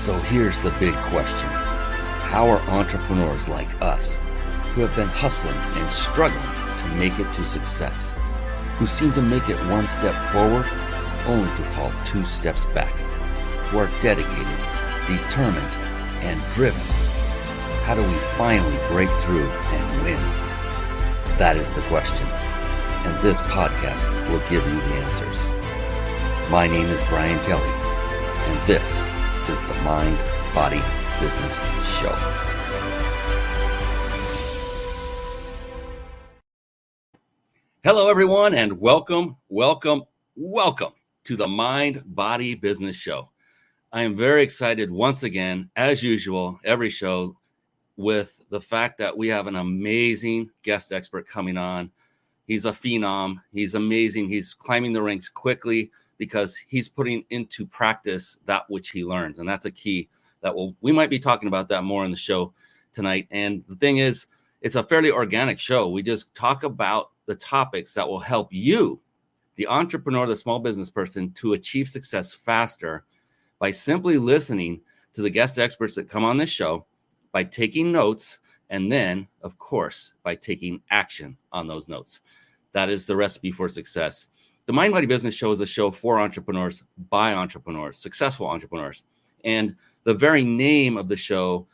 So here's the big question. How are entrepreneurs like us, who have been hustling and struggling to make it to success, who seem to make it one step forward only to fall two steps back, who are dedicated, determined, and driven, how do we finally break through and win? That is the question, and this podcast will give you the answers. My name is Brian Kelly, and this is the Mind, Body, Business Show. Hello, everyone, and welcome to the Mind, Body, Business Show. I am very excited once again, as usual, every show, with the fact that we have an amazing guest expert coming on. He's a phenom. He's amazing. He's climbing the ranks quickly because he's putting into practice that which he learns. And that's a key that we might be talking about that more in the show tonight. And the thing is, it's a fairly organic show. We just talk about the topics that will help you, the entrepreneur, the small business person, to achieve success faster by simply listening to the guest experts that come on this show, by taking notes, and then, of course, by taking action on those notes. That is the recipe for success. The Mind Body Business Show is a show for entrepreneurs, by entrepreneurs, successful entrepreneurs. And the very name of the show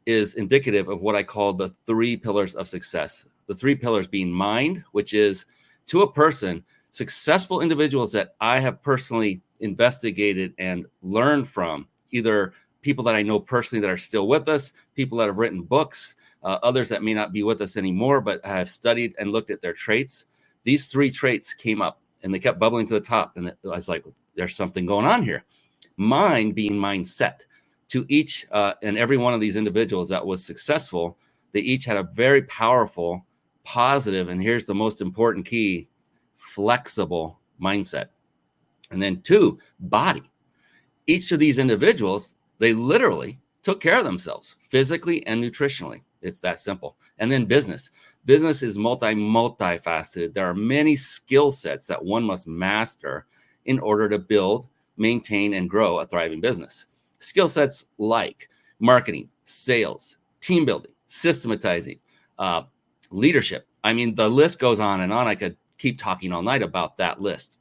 is indicative of what I call the three pillars of success. The three pillars being mind, which is, to a person, successful individuals that I have personally investigated and learned from, either people that I know personally that are still with us, people that have written books, others that may not be with us anymore, but I have studied and looked at their traits. These three traits came up and they kept bubbling to the top. And I was like, there's something going on here. Mind being mindset. To each and every one of these individuals that was successful, they each had a very powerful, positive, and here's the most important key, flexible mindset. And then two, body. Each of these individuals, they literally took care of themselves physically and nutritionally. It's that simple. And then business. Business is multifaceted. There are many skill sets that one must master in order to build, maintain, and grow a thriving business. Skill sets like marketing, sales, team building, systematizing, leadership. I mean, the list goes on and on. I could keep talking all night about that list.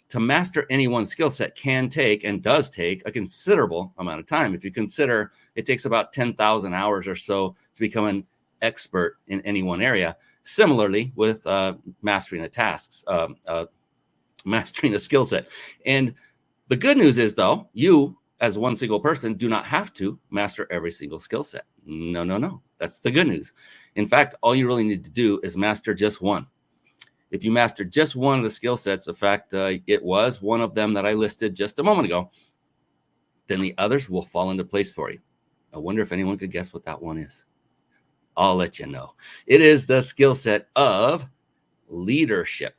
To master any one skill set can take and does take a considerable amount of time. If you consider it takes about 10,000 hours or so to become an expert in any one area. Similarly with mastering a task, mastering a skill set. And the good news is, though, you as one single person do not have to master every single skill set. No. That's the good news. In fact, all you really need to do is master just one. If you master just one of the skill sets, in fact, it was one of them that I listed just a moment ago, then the others will fall into place for you. I wonder if anyone could guess what that one is. I'll let you know. It is the skill set of leadership.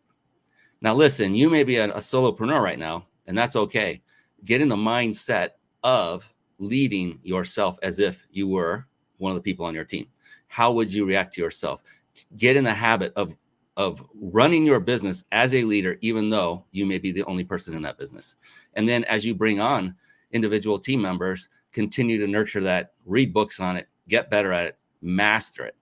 Now, listen, you may be a solopreneur right now, and that's okay. Get in the mindset of leading yourself as if you were one of the people on your team. How would you react to yourself? Get in the habit of running your business as a leader, even though you may be the only person in that business. And then as you bring on individual team members, continue to nurture that, read books on it, get better at it, master it.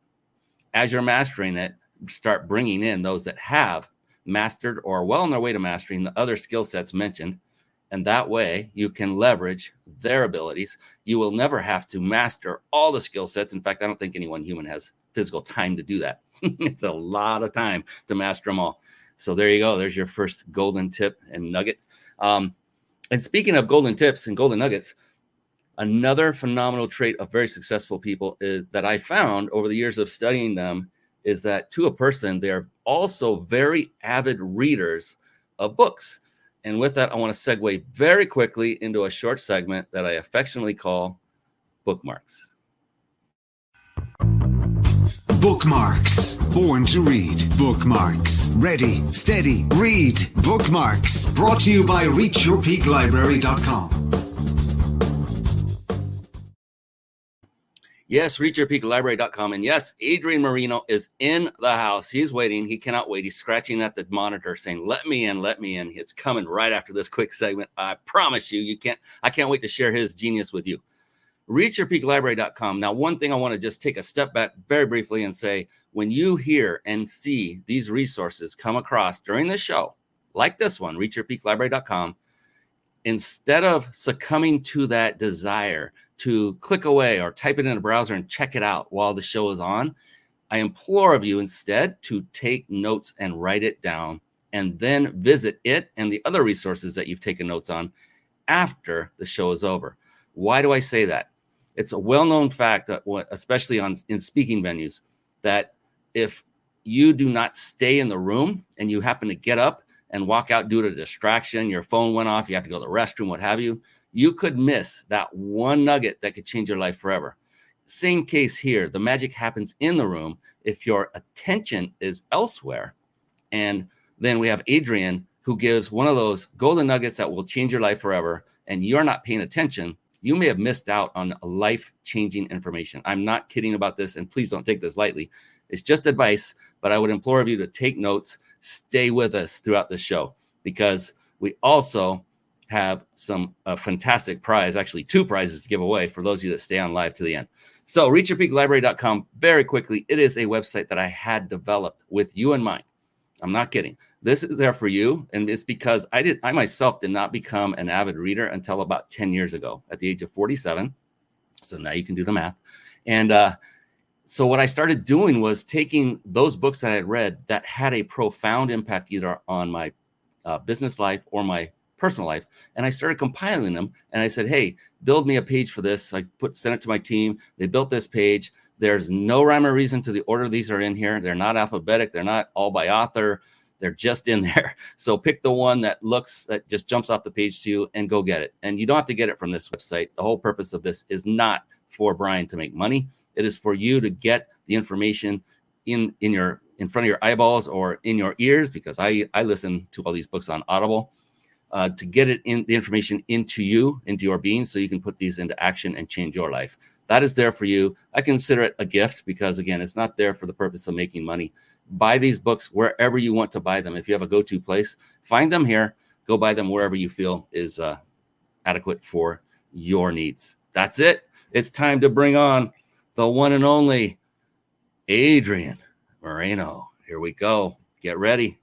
As you're mastering it, start bringing in those that have mastered or are well on their way to mastering the other skill sets mentioned. And that way you can leverage their abilities. You will never have to master all the skill sets. In fact, I don't think any one human has physical time to do that. It's a lot of time to master them all. So there you go. There's your first golden tip and nugget. And speaking of golden tips and golden nuggets, another phenomenal trait of very successful people is that I found over the years of studying them is that to a person, they are also very avid readers of books. And with that, I want to segue very quickly into a short segment that I affectionately call Bookmarks. Bookmarks. Born to read. Bookmarks. Ready, steady, read. Bookmarks. Brought to you by reachyourpeaklibrary.com. Yes, reachyourpeaklibrary.com. And yes, Adrian Moreno is in the house. He's waiting. He cannot wait. He's scratching at the monitor saying, let me in, let me in. It's coming right after this quick segment. I promise you, I can't wait to share his genius with you. reachyourpeaklibrary.com. Now, one thing I want to just take a step back very briefly and say, when you hear and see these resources come across during the show, like this one, reachyourpeaklibrary.com, instead of succumbing to that desire to click away or type it in a browser and check it out while the show is on, I implore of you instead to take notes and write it down, and then visit it and the other resources that you've taken notes on after the show is over. Why do I say that? It's a well-known fact that, especially in speaking venues, that if you do not stay in the room and you happen to get up and walk out due to a distraction, your phone went off, you have to go to the restroom, what have you, you could miss that one nugget that could change your life forever. Same case here. The magic happens in the room if your attention is elsewhere. And then we have Adrian, who gives one of those golden nuggets that will change your life forever, and you're not paying attention. You may have missed out on life-changing information. I'm not kidding about this, and please don't take this lightly. It's just advice, but I would implore of you to take notes, stay with us throughout the show, because we also have some fantastic prize, actually 2 prizes to give away for those of you that stay on live to the end. So reachyourpeaklibrary.com, very quickly, it is a website that I had developed with you in mind. I'm not kidding. This is there for you, and it's because I myself did not become an avid reader until about 10 years ago at the age of 47. So now you can do the math. And so what I started doing was taking those books that I had read that had a profound impact either on my business life or my personal life, and I started compiling them. And I said, hey, build me a page for this. I sent it to my team. They built this page. There's no rhyme or reason to the order these are in here. They're not alphabetic. They're not all by author. They're just in there. So pick the one that just jumps off the page to you and go get it. And you don't have to get it from this website. The whole purpose of this is not for Brian to make money. It is for you to get the information in front of your eyeballs or in your ears, because I listen to all these books on Audible, to get it in the information into your being, so you can put these into action and change your life. That is there for you. I consider it a gift because, again, it's not there for the purpose of making money. Buy these books wherever you want to buy them. If you have a go-to place, find them here. Go buy them wherever you feel is adequate for your needs. That's it. It's time to bring on the one and only Adrian Moreno. Here we go. Get ready.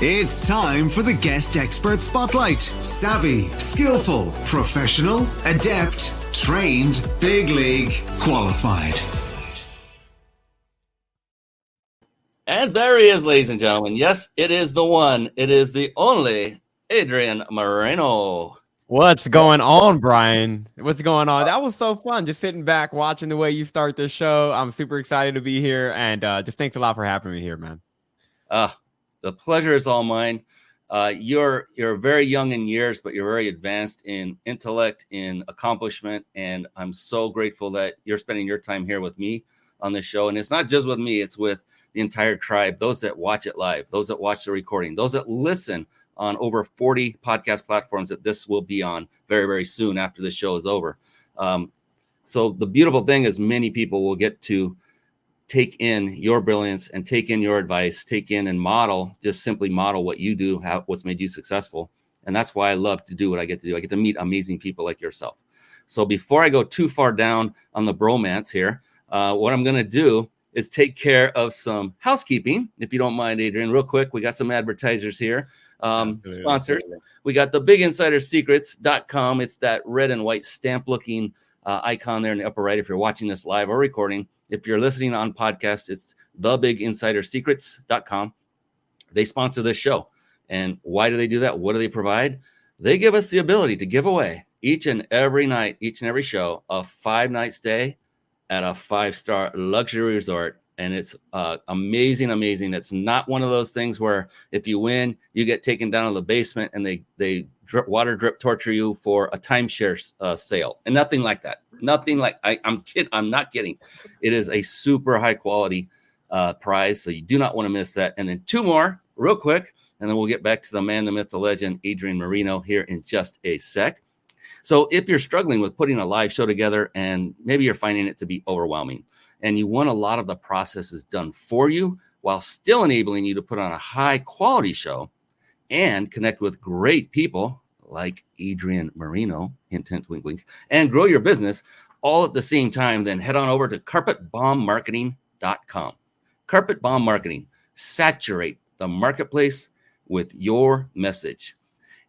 It's time for the Guest Expert Spotlight. Savvy, skillful, professional, adept, trained, big league, qualified. And there he is, ladies and gentlemen. Yes, it is the one. It is the only Adrian Moreno. What's going on, Brian? What's going on? That was so fun, just sitting back, watching the way you start this show. I'm super excited to be here, and just thanks a lot for having me here, man. The pleasure is all mine. You're very young in years, but you're very advanced in intellect, in accomplishment, and I'm so grateful that you're spending your time here with me on this show. And it's not just with me, it's with the entire tribe, those that watch it live, those that watch the recording, those that listen on over 40 podcast platforms that this will be on very, very soon after this show is over. So the beautiful thing is many people will get to take in your brilliance and take in your advice, take in and simply model what you do, what's made you successful. And that's why I love to do what I get to do. I get to meet amazing people like yourself. So before I go too far down on the bromance here, what I'm going to do is take care of some housekeeping, if you don't mind, Adrian, real quick. We got some advertisers here, sponsors. We got the biginsidersecrets.com. It's that red and white stamp looking icon there in the upper right if you're watching this live or recording. If you're listening on podcast, it's thebiginsidersecrets.com. They sponsor this show. And why do they do that? What do they provide? They give us the ability to give away each and every night, each and every show, a 5-night stay at a 5-star luxury resort. And it's amazing. It's not one of those things where if you win, you get taken down to the basement and they water drip torture you for a timeshare sale, and nothing like that. Nothing like I'm not kidding. It is a super high quality prize. So you do not want to miss that. And then 2 more real quick, and then we'll get back to the man, the myth, the legend, Adrian Moreno here in just a sec. So if you're struggling with putting a live show together and maybe you're finding it to be overwhelming and you want a lot of the processes done for you while still enabling you to put on a high quality show and connect with great people like Adrian Moreno, hint, hint, wink, wink, and grow your business all at the same time, then head on over to carpetbombmarketing.com. Carpet Bomb Marketing. Saturate the marketplace with your message.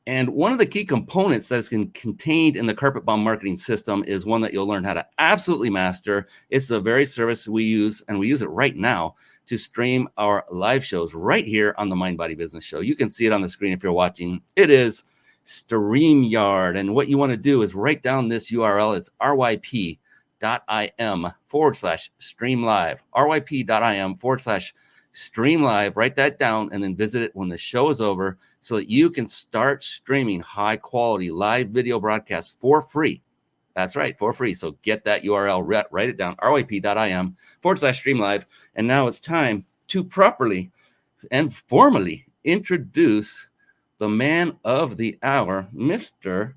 And one of the key components that is contained in the Carpet Bomb marketing system is one that you'll learn how to absolutely master. It's the very service we use, and we use it right now to stream our live shows right here on the Mind Body Business Show. You can see it on the screen if you're watching. It is StreamYard. And what you want to do is write down this URL. It's ryp.im/streamlive. ryp.im/streamlive. Write that down and then visit it when the show is over so that you can start streaming high quality live video broadcasts for free. That's right, for free. So get that URL, write it down, ryp.im/streamlive. And now it's time to properly and formally introduce the man of the hour, Mr.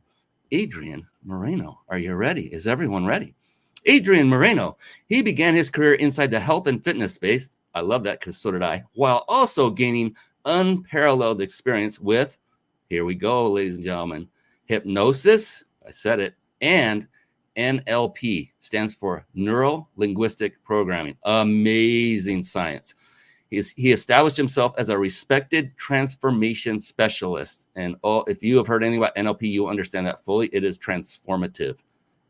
Adrian Moreno. Are you ready? Is everyone ready? Adrian Moreno, he began his career inside the health and fitness space. I love that because so did I, while also gaining unparalleled experience with, here we go, ladies and gentlemen, hypnosis, I said it, and NLP, stands for Neuro-Linguistic Programming. Amazing science. He established himself as a respected transformation specialist. And if you have heard anything about NLP, you'll understand that fully. It is transformative,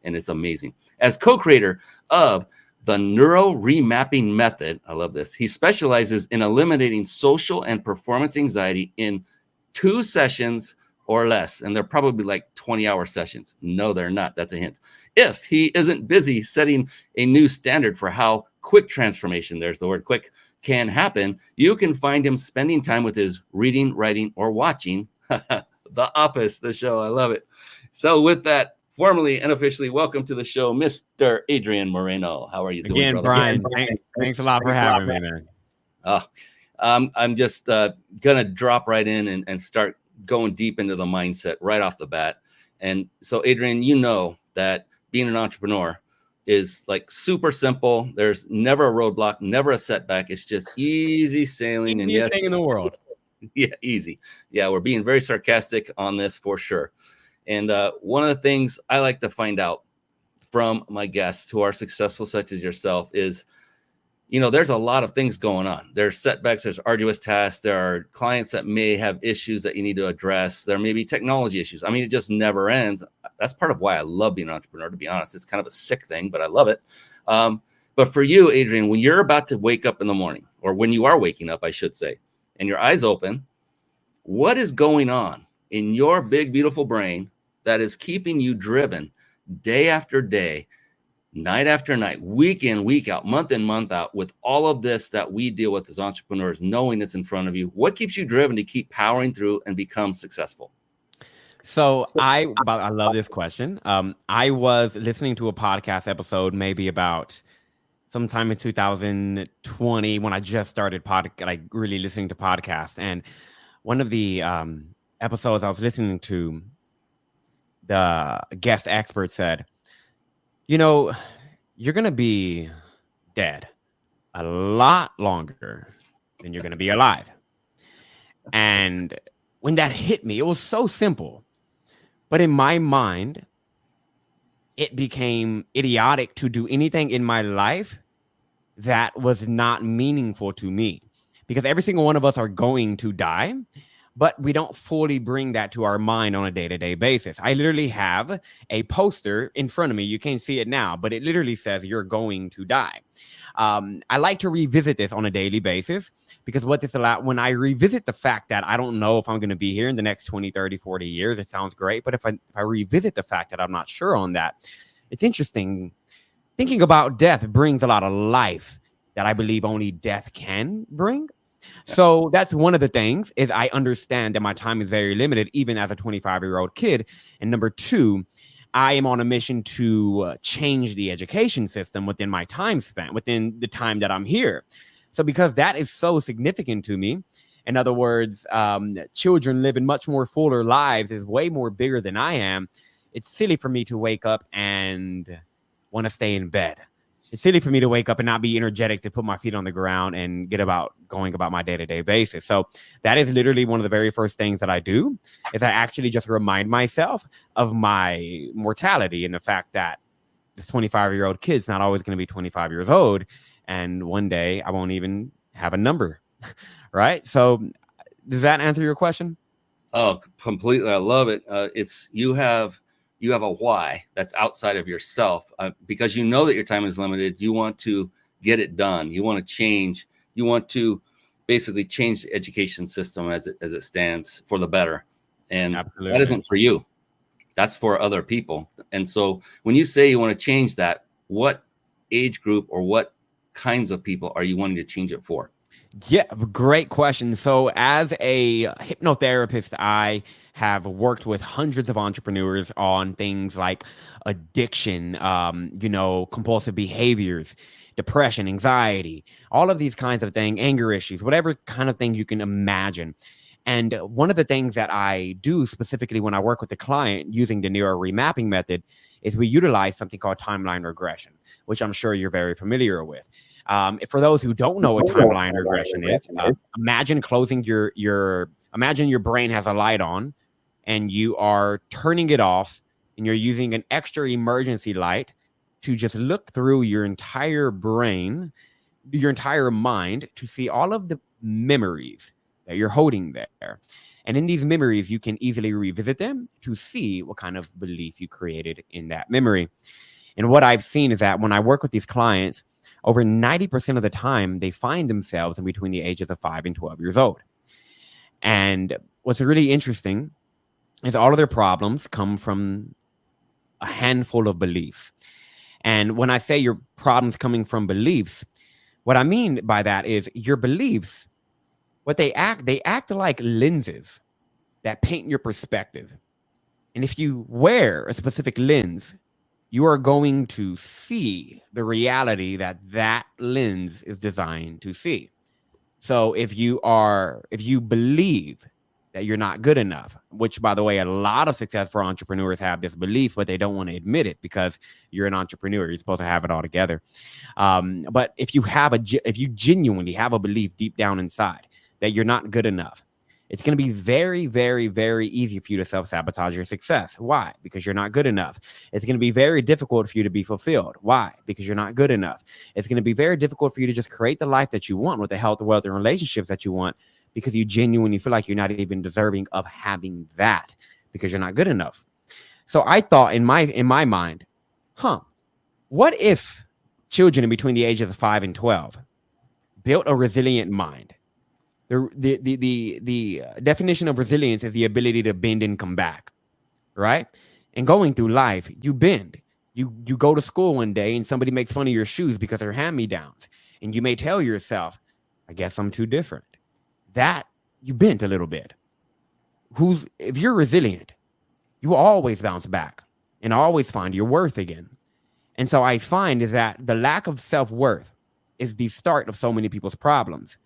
and it's amazing. As co-creator of the Neuro-Remapping method, I love this, he specializes in eliminating social and performance anxiety in 2 sessions or less. And they're probably like 20-hour sessions. No, they're not. That's a hint. If he isn't busy setting a new standard for how quick transformation, there's the word quick, can happen, you can find him spending time with his reading, writing, or watching The Office, the show. I love it. So with that, formally and officially, welcome to the show, Mr. Adrian Moreno. How are you doing, again, brother? Brian? Thanks a lot for having me, man. I'm just gonna drop right in and start going deep into the mindset right off the bat. And so, Adrian, you know that being an entrepreneur is like super simple. There's never a roadblock, never a setback. It's just easy sailing. And Easiest thing in the world. Yeah, easy. Yeah, we're being very sarcastic on this for sure. And one of the things I like to find out from my guests who are successful, such as yourself, is, you know, there's a lot of things going on. There's setbacks, there's arduous tasks, there are clients that may have issues that you need to address. There may be technology issues. I mean, it just never ends. That's part of why I love being an entrepreneur, to be honest. It's kind of a sick thing, but I love it. But for you, Adrian, when you're about to wake up in the morning, or when you are waking up, I should say, and your eyes open, what is going on in your big, beautiful brain that is keeping you driven day after day, night after night, week in, week out, month in, month out, with all of this that we deal with as entrepreneurs, knowing it's in front of you? What keeps you driven to keep powering through and become successful? So I love this question. I was listening to a podcast episode maybe about sometime in 2020 when I just started really listening to podcasts. And one of the episodes I was listening to, the guest expert said, you know, you're going to be dead a lot longer than you're going to be alive. And when that hit me, it was so simple. But in my mind, it became idiotic to do anything in my life that was not meaningful to me. Because every single one of us are going to die, but we don't fully bring that to our mind on a day-to-day basis. I literally have a poster in front of me. You can't see it now, but it literally says you're going to die. I like to revisit this on a daily basis because what this allows, when I revisit the fact that I don't know if I'm going to be here in the next 20, 30, 40 years, it sounds great. But if I revisit the fact that I'm not sure on that, it's interesting. Thinking about death brings a lot of life that I believe only death can bring. So that's one of the things is I understand that my time is very limited, even as a 25-year-old kid. And number two, I am on a mission to change the education system within my time span, within the time that I'm here. So because that is so significant to me, in other words, children living much more fuller lives is way more bigger than I am. It's silly for me to wake up and want to stay in bed. It's silly for me to wake up and not be energetic to put my feet on the ground and going about my day-to-day basis. So that is literally one of the very first things that I do, is I actually just remind myself of my mortality and the fact that this 25-year-old kid's not always going to be 25 years old. And one day I won't even have a number. Right. So does that answer your question? Oh, completely. I love it. It's you have a why that's outside of yourself, because you know that your time is limited. You want to get it done. You want to change. You want to basically change the education system as it stands for the better. And Absolutely. That isn't for you. That's for other people. And so when you say you want to change that, what age group or what kinds of people are you wanting to change it for? Yeah, great question. So as a hypnotherapist, I have worked with hundreds of entrepreneurs on things like addiction, compulsive behaviors, depression, anxiety, all of these kinds of things, anger issues, whatever kind of thing you can imagine. And one of the things that I do specifically when I work with the client using the Neuro-Remapping method is we utilize something called timeline regression, which I'm sure you're very familiar with. For those who don't know what timeline regression is, imagine closing imagine your brain has a light on and you are turning it off and you're using an extra emergency light to just look through your entire brain, your entire mind, to see all of the memories that you're holding there. And in these memories, you can easily revisit them to see what kind of belief you created in that memory. And what I've seen is that when I work with these clients, over 90% of the time, they find themselves in between the ages of 5 and 12 years old. And what's really interesting is all of their problems come from a handful of beliefs. And when I say your problems coming from beliefs, what I mean by that is your beliefs, they act like lenses that paint your perspective. And if you wear a specific lens, you are going to see the reality that lens is designed to see. So if you believe that you're not good enough, which, by the way, a lot of successful entrepreneurs have this belief, but they don't want to admit it because you're an entrepreneur. You're supposed to have it all together. But if you genuinely have a belief deep down inside that you're not good enough, it's going to be very, very, very easy for you to self-sabotage your success. Why? Because you're not good enough. It's going to be very difficult for you to be fulfilled. Why? Because you're not good enough. It's going to be very difficult for you to just create the life that you want with the health, wealth, and relationships that you want, because you genuinely feel like you're not even deserving of having that because you're not good enough. So I thought in my mind, what if children in between the ages of 5 and 12 built a resilient mind? The definition of resilience is the ability to bend and come back, right? And going through life, you bend. You go to school one day and somebody makes fun of your shoes because they're hand-me-downs. And you may tell yourself, I guess I'm too different. That you bent a little bit. If you're resilient, you will always bounce back and always find your worth again. And so I find is that the lack of self-worth is the start of so many people's problems.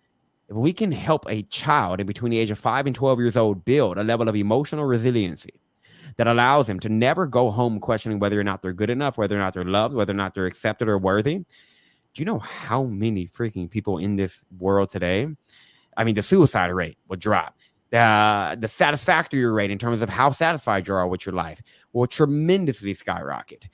If we can help a child in between the age of 5 and 12 years old build a level of emotional resiliency that allows them to never go home questioning whether or not they're good enough, whether or not they're loved, whether or not they're accepted or worthy. Do you know how many freaking people in this world today? I mean, the suicide rate will drop. The satisfactory rate in terms of how satisfied you are with your life will tremendously skyrocket.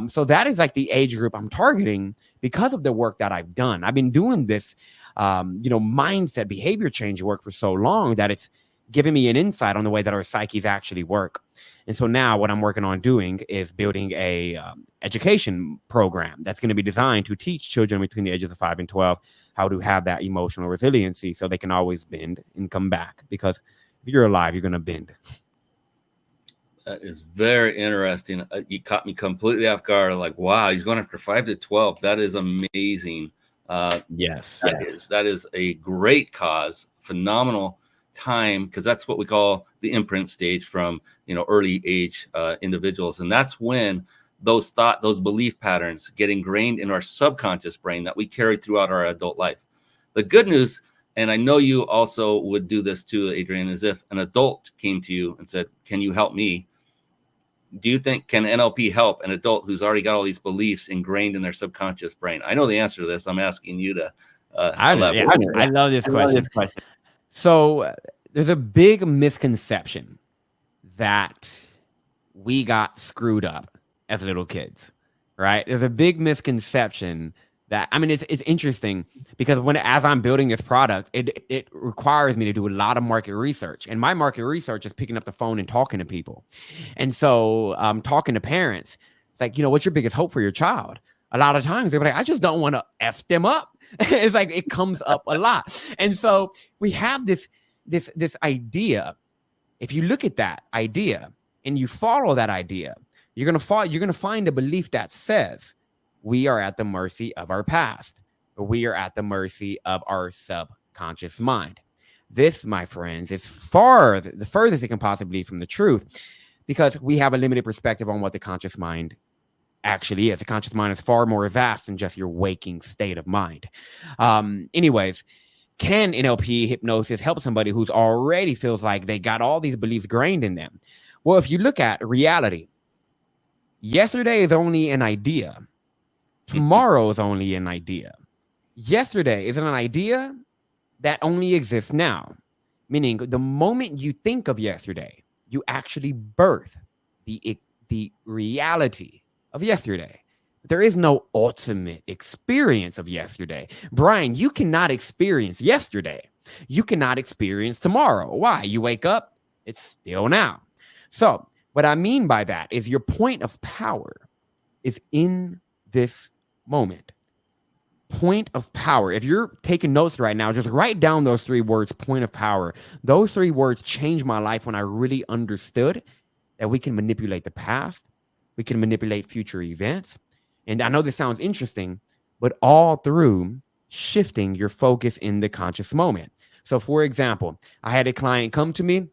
So that is like the age group I'm targeting because of the work that I've done. I've been doing this mindset, behavior change work for so long that it's given me an insight on the way that our psyches actually work. And so now what I'm working on doing is building a education program that's going to be designed to teach children between the ages of 5 and 12 how to have that emotional resiliency so they can always bend and come back. Because if you're alive, you're going to bend. That is very interesting. You caught me completely off guard. Like, wow, he's going after 5 to 12. That is amazing. Yes. That is a great cause, phenomenal time, because that's what we call the imprint stage from early age individuals, and that's when those belief patterns get ingrained in our subconscious brain that we carry throughout our adult life. The good news, and I know you also would do this too, Adrian, is if an adult came to you and said, "Can you help me?" do you think can NLP help an adult who's already got all these beliefs ingrained in their subconscious brain? I know the answer to this. I'm asking you to elaborate. I love this question. So there's a big misconception that we got screwed up as little kids, right? There's a big misconception that, I mean, it's interesting because as I'm building this product, it requires me to do a lot of market research, and my market research is picking up the phone and talking to people. And so talking to parents, it's like, what's your biggest hope for your child? A lot of times they're like, I just don't want to F them up. It's like, it comes up a lot. And so we have this idea. If you look at that idea and you follow that idea, you're going to find a belief that says we are at the mercy of our past, or we are at the mercy of our subconscious mind. This, my friends, is the furthest it can possibly be from the truth, because we have a limited perspective on what the conscious mind actually is. The conscious mind is far more vast than just your waking state of mind. Anyways, can NLP hypnosis help somebody who's already feels like they got all these beliefs grained in them? Well, if you look at reality, yesterday is only an idea. Tomorrow is only an idea. Yesterday is an idea that only exists now. Meaning the moment you think of yesterday, you actually birth the reality of yesterday. There is no ultimate experience of yesterday. Brian, you cannot experience yesterday. You cannot experience tomorrow. Why? You wake up, it's still now. So what I mean by that is your point of power is in this moment. Point of power. If you're taking notes right now, just write down those 3 words, point of power. Those 3 words changed my life when I really understood that we can manipulate the past. We can manipulate future events. And I know this sounds interesting, but all through shifting your focus in the conscious moment. So for example, I had a client come to me.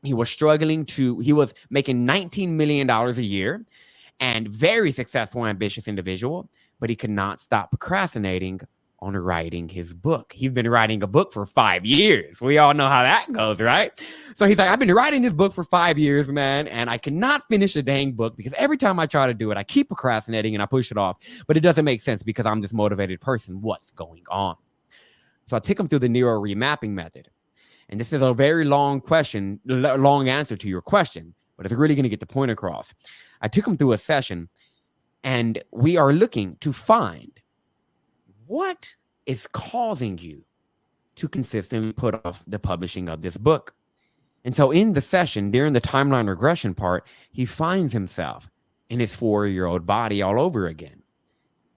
He was making $19 million a year and very successful, ambitious individual, but he could not stop procrastinating on writing his book. He's been writing a book for 5 years. We all know how that goes, right? So he's like, I've been writing this book for 5 years, man, and I cannot finish the dang book because every time I try to do it, I keep procrastinating and I push it off, but it doesn't make sense because I'm this motivated person. What's going on? So I took him through the Neuro-Remapping method. And this is a very long answer to your question, but it's really going to get the point across. I took him through a session, and we are looking to find what is causing you to consistently put off the publishing of this book. And so in the session, during the timeline regression part, he finds himself in his 4-year-old body all over again.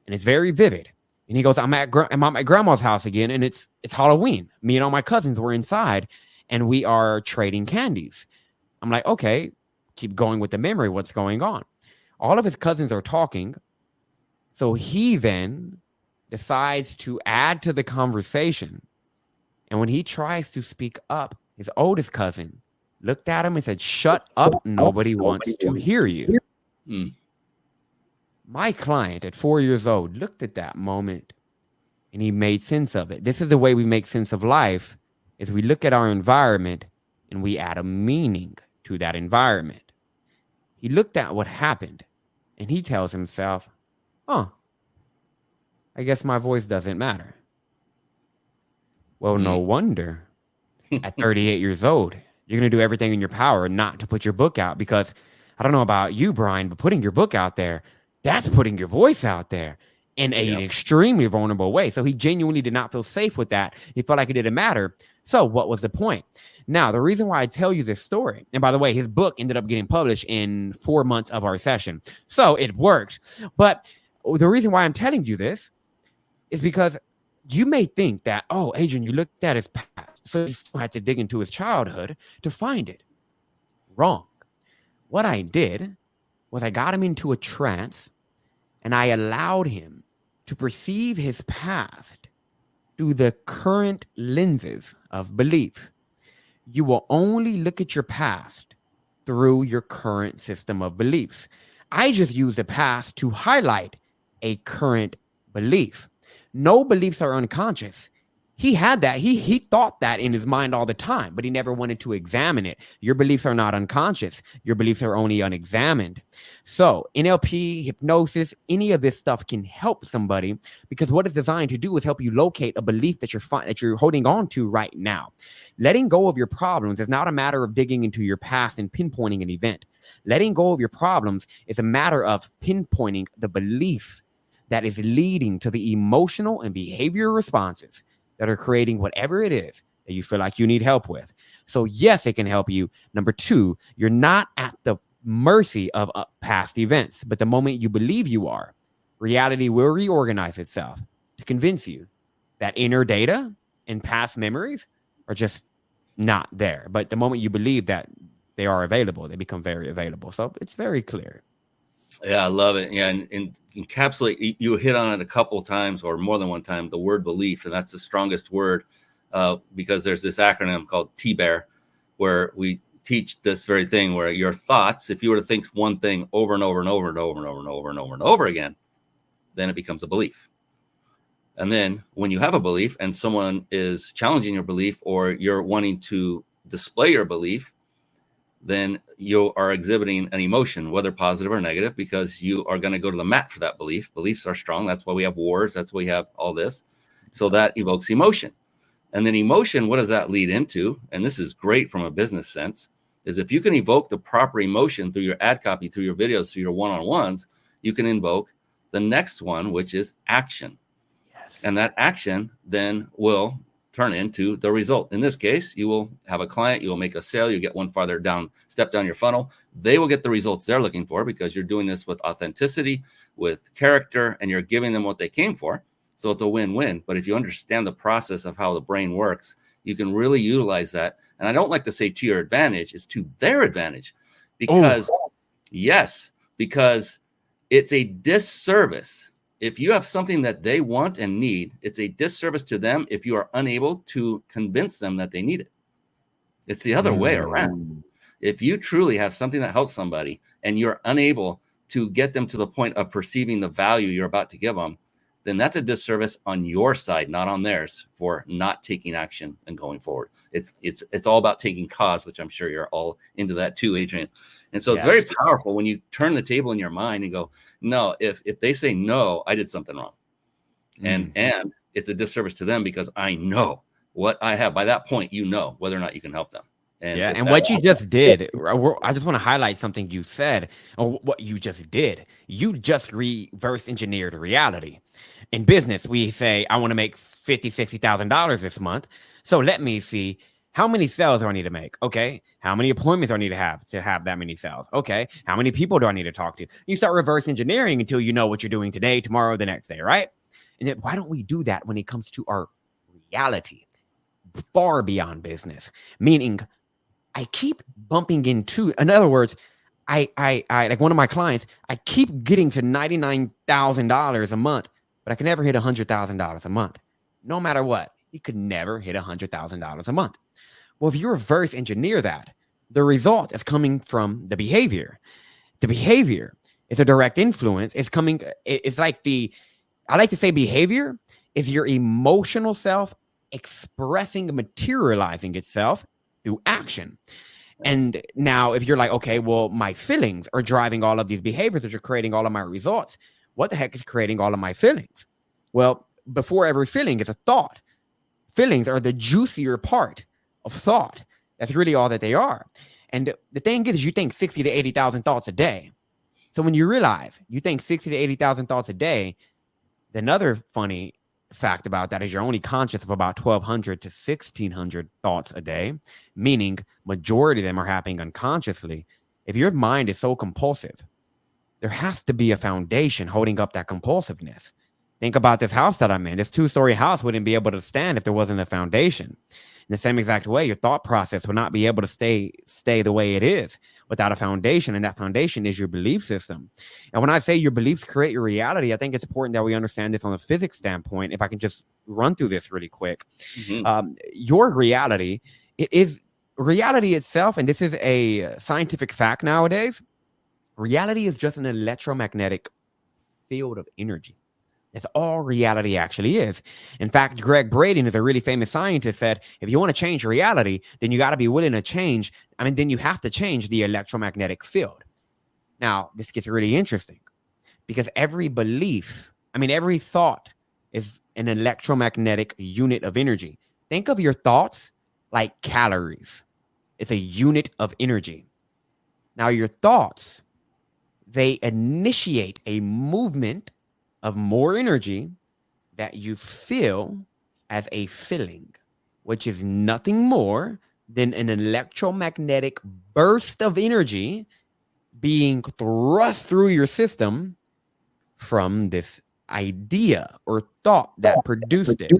And it's very vivid. And he goes, I'm at my grandma's house again, and it's Halloween. Me and all my cousins were inside, and we are trading candies. I'm like, okay, keep going with the memory. What's going on? All of his cousins are talking. So he then decides to add to the conversation. And when he tries to speak up, his oldest cousin looked at him and said, shut up. Nobody wants to hear you. My client at 4 years old looked at that moment and he made sense of it. This is the way we make sense of life, is we look at our environment and we add a meaning to that environment. He looked at what happened and he tells himself, I guess my voice doesn't matter. Well, no wonder at 38 years old, you're going to do everything in your power not to put your book out, because I don't know about you, Brian, but putting your book out there, that's putting your voice out there in an extremely vulnerable way. So he genuinely did not feel safe with that. He felt like it didn't matter. So what was the point? Now, the reason why I tell you this story, and by the way, his book ended up getting published in 4 months of our session. So it worked. But the reason why I'm telling you this is because you may think that, oh, Adrian, you looked at his past, so you still had to dig into his childhood to find it. Wrong. What I did was I got him into a trance and I allowed him to perceive his past through the current lenses of belief. You will only look at your past through your current system of beliefs. I just use the past to highlight a current belief. No beliefs are unconscious. he had that. He thought that in his mind all the time, but he never wanted to examine it. Your beliefs are not unconscious. Your beliefs are only unexamined. So NLP, hypnosis, any of this stuff can help somebody, because what it's designed to do is help you locate a belief that you're holding on to right now. Letting go of your problems is not a matter of digging into your past and pinpointing an event. Letting go of your problems is a matter of pinpointing the belief that is leading to the emotional and behavioral responses that are creating whatever it is that you feel like you need help with. So yes, it can help you. Number two, you're not at the mercy of past events, but the moment you believe you are, reality will reorganize itself to convince you that inner data and past memories are just not there. But the moment you believe that they are available, they become very available. So it's very clear. Yeah, I love it. Yeah, and encapsulate, you hit on it a couple of times or more than one time, the word belief, and that's the strongest word, because there's this acronym called TBEAR, where we teach this very thing, where your thoughts, if you were to think one thing over and over and over and over and over and over and over and over again, then it becomes a belief. And then when you have a belief and someone is challenging your belief, or you're wanting to display your belief, then you are exhibiting an emotion, whether positive or negative, because you are going to go to the mat for that belief. Beliefs are strong. That's why we have wars. That's why we have all this. So that evokes emotion. And then emotion, what does that lead into? And this is great from a business sense, is if you can evoke the proper emotion through your ad copy, through your videos, through your one-on-ones, you can invoke the next one, which is action. Yes. And that action then will turn into the result. In this case, you will have a client, you will make a sale, you get one farther down, step down your funnel. They will get the results they're looking for, because you're doing this with authenticity, with character, and you're giving them what they came for. So it's a win-win. But if you understand the process of how the brain works, you can really utilize that. And I don't like to say to your advantage, it's to their advantage, because because it's a disservice. If you have something that they want and need, it's a disservice to them if you are unable to convince them that they need it. It's the other way around. If you truly have something that helps somebody and you're unable to get them to the point of perceiving the value you're about to give them, then that's a disservice on your side, not on theirs, for not taking action and going forward. It's all about taking cause, which I'm sure you're all into that too, Adrian. And so it's very powerful when you turn the table in your mind and go, no, if they say no, I did something wrong. And it's a disservice to them, because I know what I have. By that point, you know whether or not you can help them. And what you just did, I just want to highlight something you said, or what you just did. You just reverse engineered reality. In business, we say, I want to make $50,000, $60,000 this month. So let me see, how many sales do I need to make? Okay. How many appointments do I need to have that many sales? Okay. How many people do I need to talk to? You start reverse engineering until you know what you're doing today, tomorrow, the next day, right? And then why don't we do that when it comes to our reality? Far beyond business, meaning I keep bumping into, in other words, I like one of my clients, I keep getting to $99,000 a month, but I can never hit $100,000 a month. No matter what, he could never hit $100,000 a month. Well, if you reverse engineer that, the result is coming from the behavior. The behavior is a direct influence. It's like I like to say behavior is your emotional self expressing, materializing itself through action. And now if you're like, okay, well, my feelings are driving all of these behaviors that are creating all of my results. What the heck is creating all of my feelings? Well, before every feeling is a thought. Feelings are the juicier part of thought. That's really all that they are. And the thing is, you think 60 to 80,000 thoughts a day. So when you realize you think 60 to 80,000 thoughts a day, another funny fact about that is you're only conscious of about 1,200 to 1,600 thoughts a day, meaning majority of them are happening unconsciously. If your mind is so compulsive, there has to be a foundation holding up that compulsiveness. Think about this house that I'm in. This 2-story house wouldn't be able to stand if there wasn't a foundation. In the same exact way, your thought process would not be able to stay the way it is without a foundation, and that foundation is your belief system. And when I say your beliefs create your reality, I think it's important that we understand this on a physics standpoint. If I can just run through this really quick. Your reality, it is reality itself, and this is a scientific fact nowadays, reality is just an electromagnetic field of energy. That's all reality actually is. In fact, Greg Braden is a really famous scientist, said, if you want to change reality, then you got to be willing to change. Then you have to change the electromagnetic field. Now, this gets really interesting because every belief, every thought is an electromagnetic unit of energy. Think of your thoughts like calories. It's a unit of energy. Now, your thoughts, they initiate a movement of more energy that you feel as a feeling, which is nothing more than an electromagnetic burst of energy being thrust through your system from this idea or thought that produced it.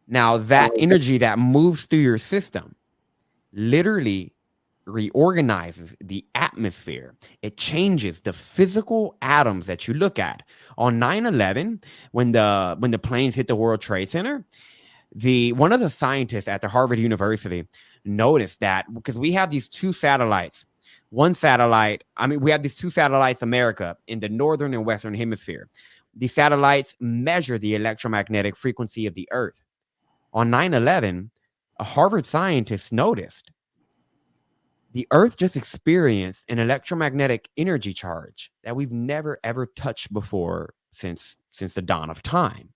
Now, that energy that moves through your system literally reorganizes the atmosphere. It changes the physical atoms that you look at. On 9/11, when the planes hit the World Trade Center, one of the scientists at the Harvard University noticed that because we have these two satellites. One satellite, we have these two satellites, America, in the northern and western hemisphere. These satellites measure the electromagnetic frequency of the Earth. On 9/11, a Harvard scientist noticed the Earth just experienced an electromagnetic energy charge that we've never, ever touched before since the dawn of time.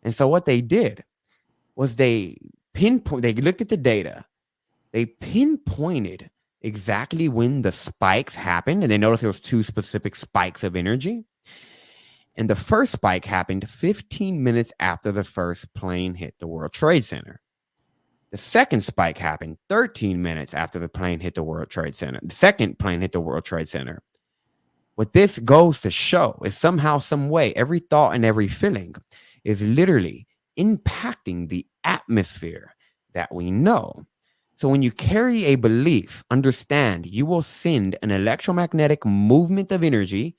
And so what they did was they looked at the data. They pinpointed exactly when the spikes happened. And they noticed there was two specific spikes of energy. And the first spike happened 15 minutes after the first plane hit the World Trade Center. The second spike happened 13 minutes after the plane hit the World Trade Center. The second plane hit the World Trade Center. What this goes to show is somehow, some way, every thought and every feeling is literally impacting the atmosphere that we know. So when you carry a belief, understand you will send an electromagnetic movement of energy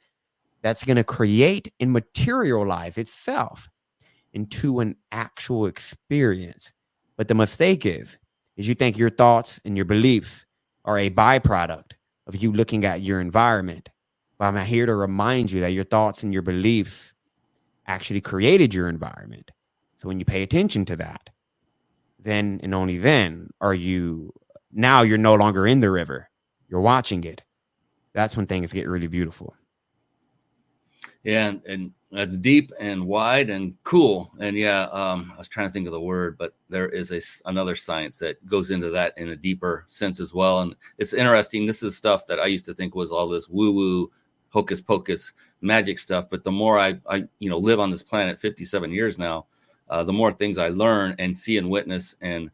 that's going to create and materialize itself into an actual experience. But the mistake is you think your thoughts and your beliefs are a byproduct of you looking at your environment. But I'm here to remind you that your thoughts and your beliefs actually created your environment. So when you pay attention to that, then and only then you're no longer in the river. You're watching it. That's when things get really beautiful. Yeah, and that's deep and wide and cool. And I was trying to think of the word, but there is another science that goes into that in a deeper sense as well. And it's interesting. This is stuff that I used to think was all this woo-woo, hocus pocus magic stuff. But the more I live on this planet, 57 years now, the more things I learn and see and witness, and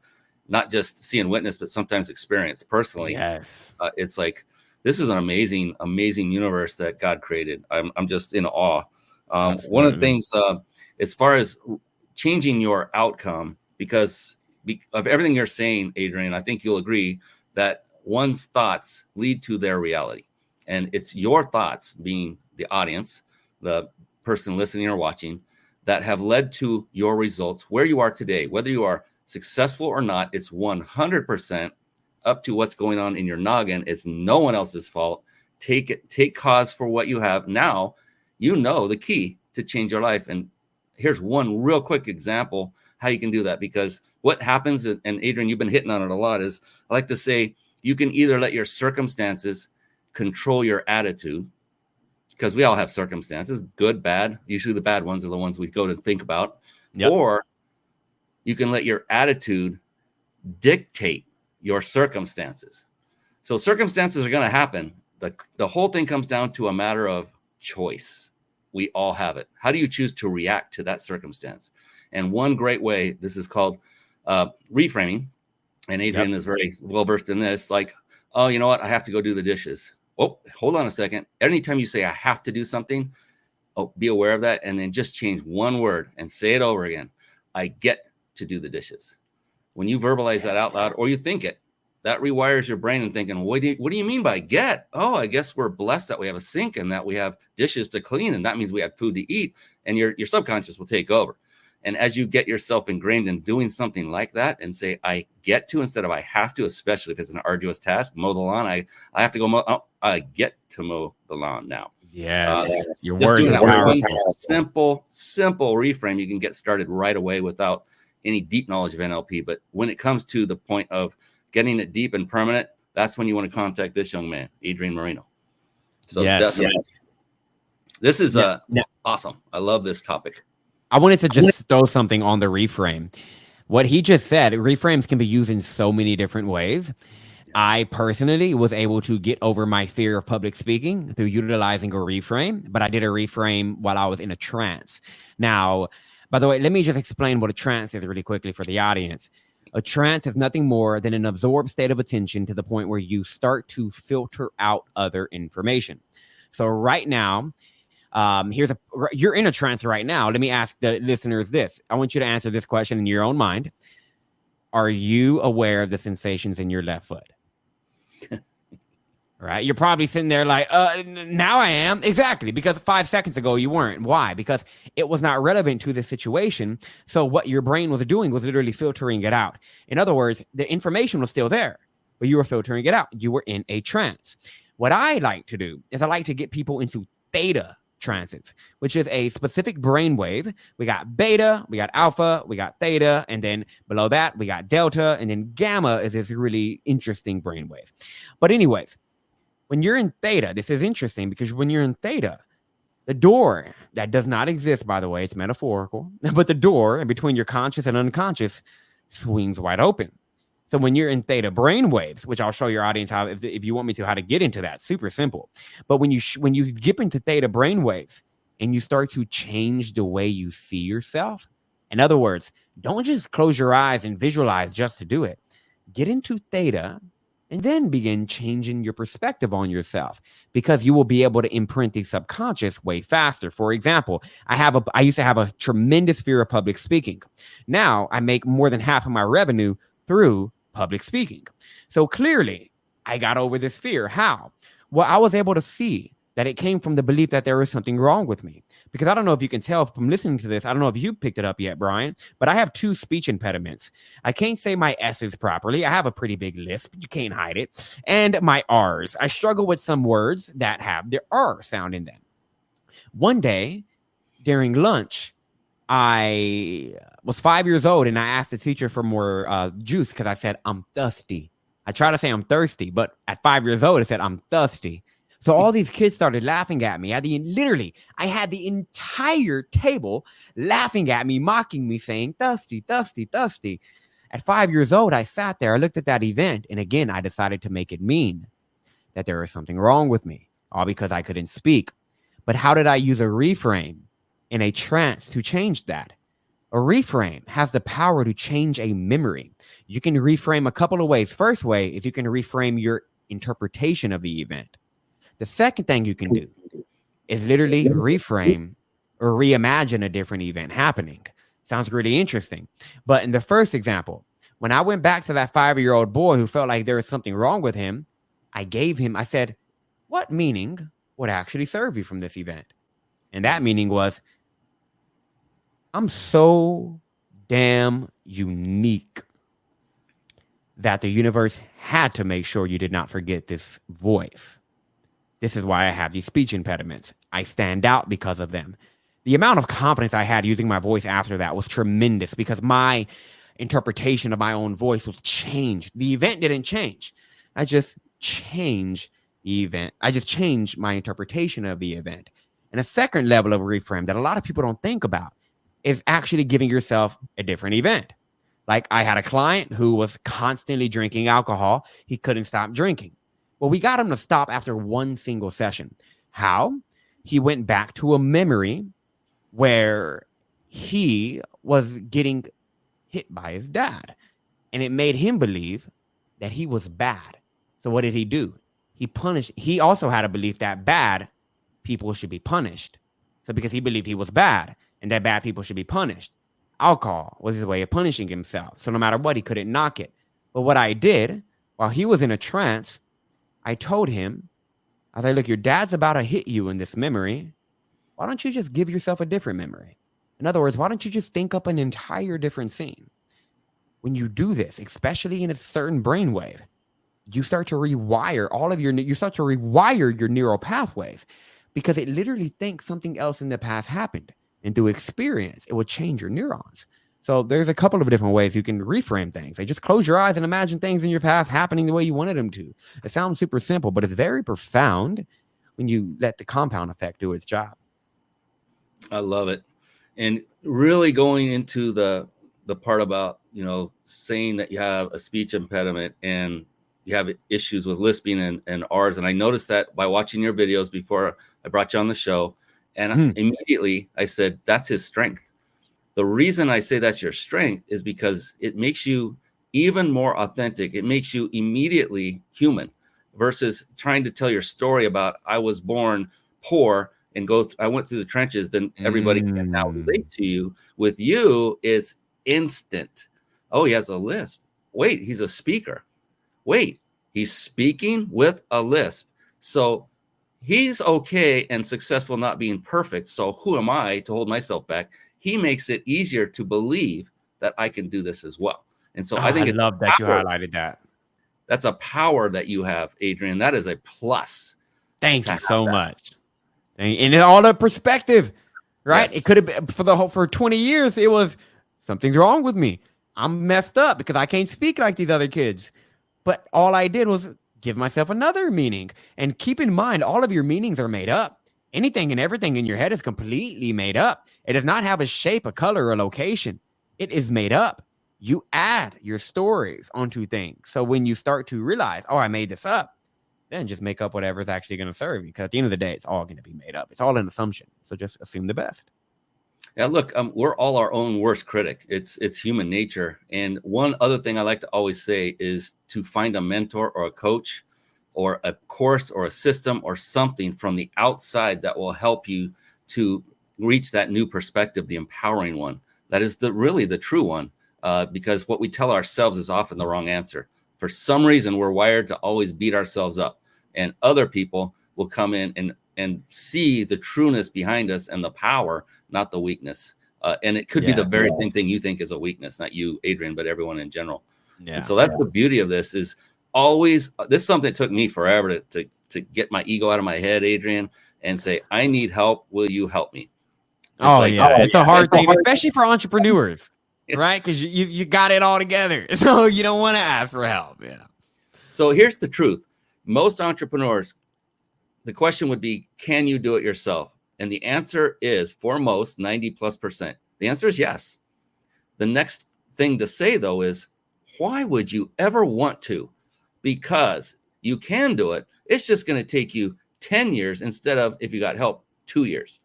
not just see and witness, but sometimes experience personally. Yes. It's like, this is an amazing, amazing universe that God created. I'm just in awe. One of the things, as far as changing your outcome, because of everything you're saying, Adrian, I think you'll agree that one's thoughts lead to their reality. And it's your thoughts, being the audience, the person listening or watching, that have led to your results where you are today. Whether you are successful or not, it's 100% up to what's going on in your noggin. It's no one else's fault. Take cause for what you have. Now you know the key to change your life. And here's one real quick example how you can do that. Because what happens, and Adrian, you've been hitting on it a lot, is I like to say you can either let your circumstances control your attitude, because we all have circumstances, good, bad. Usually the bad ones are the ones we go to think about. Yep. Or you can let your attitude dictate your circumstances. So circumstances are going to happen. The whole thing comes down to a matter of choice. We all have it. How do you choose to react to that circumstance? And one great way, this is called reframing. And Adrian is very well versed in this. Like, oh, you know what? I have to go do the dishes. Oh, hold on a second. Anytime you say I have to do something, be aware of that. And then just change one word and say it over again. I get to do the dishes. When you verbalize that out loud, or you think it, that rewires your brain and thinking, what do you mean by get? Oh, I guess we're blessed that we have a sink and that we have dishes to clean. And that means we have food to eat, and your subconscious will take over. And as you get yourself ingrained in doing something like that and say, I get to, instead of I have to, especially if it's an arduous task, mow the lawn, I have to go mow. Oh, I get to mow the lawn now. Yes. Your Just words doing are that powerful. one simple reframe, you can get started right away without any deep knowledge of NLP. But when it comes to the point of getting it deep and permanent, that's when you want to contact this young man, Adrian Moreno. So definitely. This is awesome. I love this topic. I wanted to just throw something on the reframe. What he just said, reframes can be used in so many different ways. I personally was able to get over my fear of public speaking through utilizing a reframe, but I did a reframe while I was in a trance. Now, by the way, let me just explain what a trance is really quickly for the audience. A trance is nothing more than an absorbed state of attention to the point where you start to filter out other information. So right now, you're in a trance right now. Let me ask the listeners this. I want you to answer this question in your own mind. Are you aware of the sensations in your left foot? Right? You're probably sitting there like, now I am. Exactly. Because 5 seconds ago, you weren't. Why? Because it was not relevant to the situation. So what your brain was doing was literally filtering it out. In other words, the information was still there, but you were filtering it out. You were in a trance. What I like to do is I like to get people into theta trances, which is a specific brain wave. We got beta, we got alpha, we got theta, and then below that, we got delta, and then gamma is this really interesting brain wave. But anyways, when you're in theta, this is interesting because when you're in theta, the door that does not exist, by the way, it's metaphorical, but the door between your conscious and unconscious swings wide open. So when you're in theta brainwaves, which I'll show your audience how, if you want me to, how to get into that, super simple. But when you get into theta brainwaves and you start to change the way you see yourself, in other words, don't just close your eyes and visualize just to do it. Get into theta and then begin changing your perspective on yourself, because you will be able to imprint the subconscious way faster. For example, I used to have a tremendous fear of public speaking. Now I make more than half of my revenue through public speaking. So clearly I got over this fear. How? Well, I was able to see that it came from the belief that there was something wrong with me. Because I don't know if you can tell from listening to this, I don't know if you picked it up yet, Brian, but I have 2 speech impediments. I can't say my S's properly. I have a pretty big lisp. You can't hide it. And my R's. I struggle with some words that have their R sound in them. One day during lunch, I was 5 years old and I asked the teacher for more juice because I said, I'm thirsty. I tried to say I'm thirsty, but at 5 years old, I said, I'm thirsty. So all these kids started laughing at me. I had the entire table laughing at me, mocking me, saying, thirsty, thirsty, thirsty. At 5 years old, I sat there, I looked at that event, and again, I decided to make it mean that there was something wrong with me, all because I couldn't speak. But how did I use a reframe in a trance to change that? A reframe has the power to change a memory. You can reframe a couple of ways. First way is you can reframe your interpretation of the event. The second thing you can do is literally reframe or reimagine a different event happening. Sounds really interesting. But in the first example, when I went back to that 5-year-old boy who felt like there was something wrong with him, I said, what meaning would actually serve you from this event? And that meaning was, I'm so damn unique that the universe had to make sure you did not forget this voice. This is why I have these speech impediments. I stand out because of them. The amount of confidence I had using my voice after that was tremendous because my interpretation of my own voice was changed. The event didn't change. I just changed the event. I just changed my interpretation of the event. And a second level of reframe that a lot of people don't think about is actually giving yourself a different event. Like I had a client who was constantly drinking alcohol. He couldn't stop drinking. Well, we got him to stop after one single session. How? He went back to a memory where he was getting hit by his dad. And it made him believe that he was bad. So what did he do? He also had a belief that bad people should be punished. So because he believed he was bad and that bad people should be punished, alcohol was his way of punishing himself. So no matter what, he couldn't knock it. But what I did while he was in a trance, I told him, I was like, look, your dad's about to hit you in this memory. Why don't you just give yourself a different memory? In other words, why don't you just think up an entire different scene? When you do this, especially in a certain brainwave, you start to rewire your neural pathways. because it literally thinks something else in the past happened. And through experience, it will change your neurons. So there's a couple of different ways you can reframe things. Like just close your eyes and imagine things in your past happening the way you wanted them to. It sounds super simple, but it's very profound when you let the compound effect do its job. I love it. And really going into the part about, saying that you have a speech impediment and you have issues with lisping and R's. And I noticed that by watching your videos before I brought you on the show. And immediately I said, that's his strength. The reason I say that's your strength is because it makes you even more authentic. It makes you immediately human versus trying to tell your story about I was born poor and I went through the trenches. Then everybody can now relate to you. With you, it's instant. Oh, he has a lisp. Wait, he's a speaker. Wait, he's speaking with a lisp. So he's okay and successful not being perfect. So who am I to hold myself back? He makes it easier to believe that I can do this as well. And so I think I love that you highlighted that. That's a power that you have, Adrian. That is a plus. Thank you so much. And all the perspective, right? Yes. It could have been for 20 years. It was something's wrong with me. I'm messed up because I can't speak like these other kids. But all I did was give myself another meaning. And keep in mind, all of your meanings are made up. Anything and everything in your head is completely made up. It does not have a shape, a color, or location. It is made up. You add your stories onto things. So when you start to realize, oh, I made this up, then just make up whatever is actually going to serve you. Because at the end of the day, it's all going to be made up. It's all an assumption. So just assume the best. Yeah, look, we're all our own worst critic. It's human nature. And one other thing I like to always say is to find a mentor or a coach or a course or a system or something from the outside that will help you to reach that new perspective, the empowering one. That is really the true one, because what we tell ourselves is often the wrong answer. For some reason, we're wired to always beat ourselves up, and other people will come in and see the trueness behind us and the power, not the weakness. And it could be the very same thing you think is a weakness, not you, Adrian, but everyone in general. Yeah. And so that's the beauty of this is always, this is something that took me forever to get my ego out of my head, Adrian, and say, I need help. Will you help me? It's a hard thing, especially for entrepreneurs, right? Because you got it all together. So you don't want to ask for help. Yeah. So here's the truth. Most entrepreneurs, the question would be, can you do it yourself? And the answer is, for most, 90+%. The answer is yes. The next thing to say, though, is, why would you ever want to? Because you can do it. It's just going to take you 10 years instead of, if you got help, 2 years.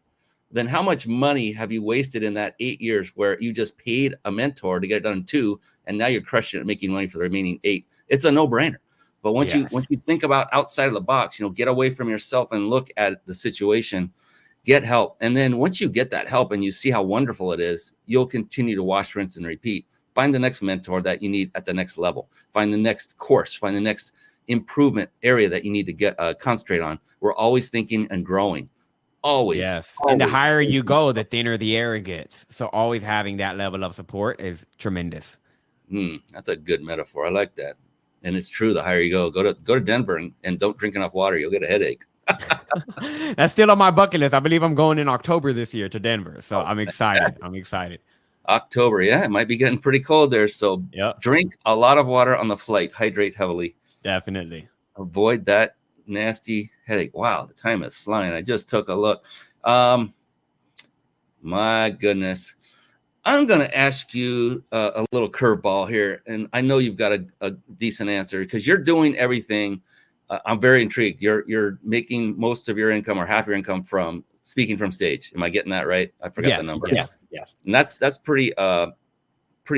Then how much money have you wasted in that 8 years where you just paid a mentor to get it done in 2, and now you're crushing it, making money for the remaining 8? It's a no-brainer. But once you think about outside of the box, get away from yourself and look at the situation, get help. And then once you get that help and you see how wonderful it is, you'll continue to wash, rinse, and repeat. Find the next mentor that you need at the next level. Find the next course. Find the next improvement area that you need to get concentrate on. We're always thinking and growing. Always. Yes. Always. And the higher you go, the thinner the air gets. So always having that level of support is tremendous. That's a good metaphor. I like that. And it's true. The higher you go to Denver and don't drink enough water. You'll get a headache. That's still on my bucket list. I believe I'm going in October this year to Denver. So I'm excited. October. Yeah. It might be getting pretty cold there. So drink a lot of water on the flight. Hydrate heavily. Definitely. Avoid that nasty headache. Wow. The time is flying. I just took a look. My goodness. I'm going to ask you a little curveball here, and I know you've got a decent answer because you're doing everything. I'm very intrigued. You're making most of your income or half your income from speaking from stage. Am I getting that right? I forgot the number. Yes. And that's pretty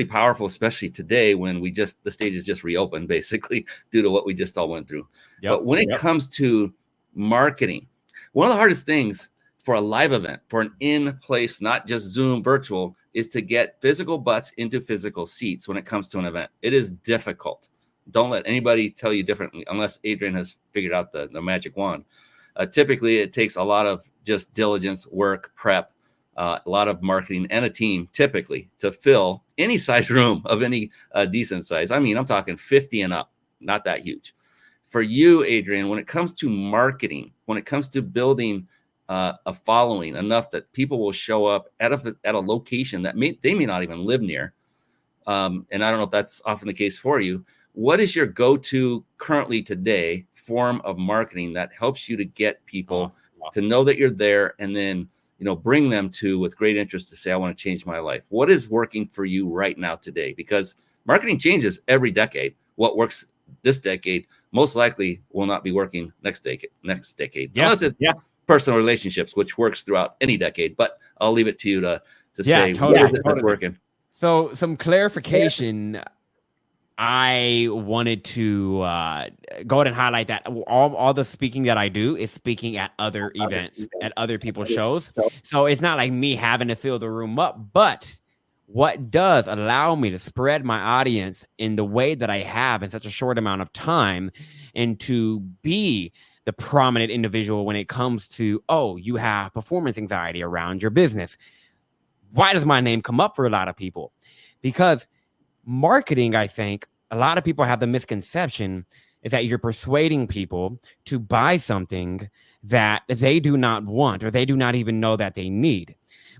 powerful, especially today when the stage is just reopened, basically due to what we just all went through. But when it comes to marketing, one of the hardest things for a live event, for an in-place, not just Zoom virtual, is to get physical butts into physical seats when it comes to an event. It is difficult. Don't let anybody tell you differently unless Adrian has figured out the magic wand. Typically, it takes a lot of just diligence, work, prep, a lot of marketing and a team typically to fill any size room of any decent size. I mean, I'm talking 50 and up, not that huge. For you, Adrian, when it comes to marketing, when it comes to building a following enough that people will show up at a location that they may not even live near. And I don't know if that's often the case for you. What is your go-to currently today form of marketing that helps you to get people to know that you're there, and then, bring them to with great interest to say, I want to change my life? What is working for you right now today? Because marketing changes every decade. What works this decade most likely will not be working next decade. Yeah. Unless it's personal relationships, which works throughout any decade. But I'll leave it to you to say, totally, what is it that's working? So some clarification. I wanted to go ahead and highlight that all the speaking that I do is speaking at other events, at other people's shows. So it's not like me having to fill the room up, but what does allow me to spread my audience in the way that I have in such a short amount of time, and to be the prominent individual when it comes to, you have performance anxiety around your business. Why does my name come up for a lot of people? Because marketing, I think a lot of people have the misconception is that you're persuading people to buy something that they do not want, or they do not even know that they need.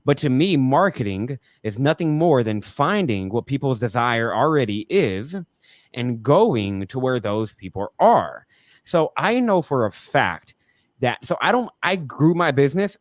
But to me, marketing is nothing more than finding what people's desire already is and going to where those people are. So I know for a fact that, I grew my business.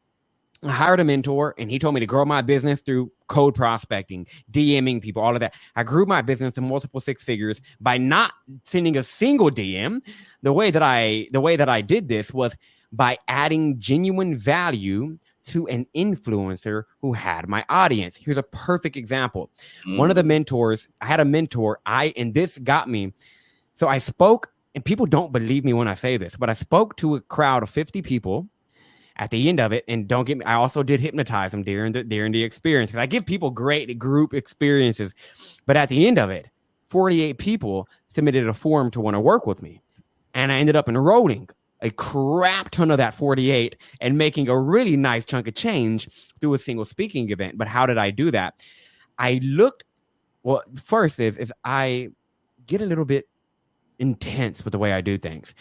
I hired a mentor, and he told me to grow my business through CoProspecting, DMing people, all of that. I grew my business to multiple six figures by not sending a single DM. The way that I did this was by adding genuine value to an influencer who had my audience. Here's a perfect example. One of the mentors, I had a mentor, and this got me. So I spoke, and people don't believe me when I say this, but I spoke to a crowd of 50 people. At the end of it, and don't get me, I also did hypnotize them during the experience. I give people great group experiences, but at the end of it, 48 people submitted a form to want to work with me, and I ended up enrolling a crap ton of that 48 and making a really nice chunk of change through a single speaking event. But how did I do that? First is I get a little bit intense with the way I do things.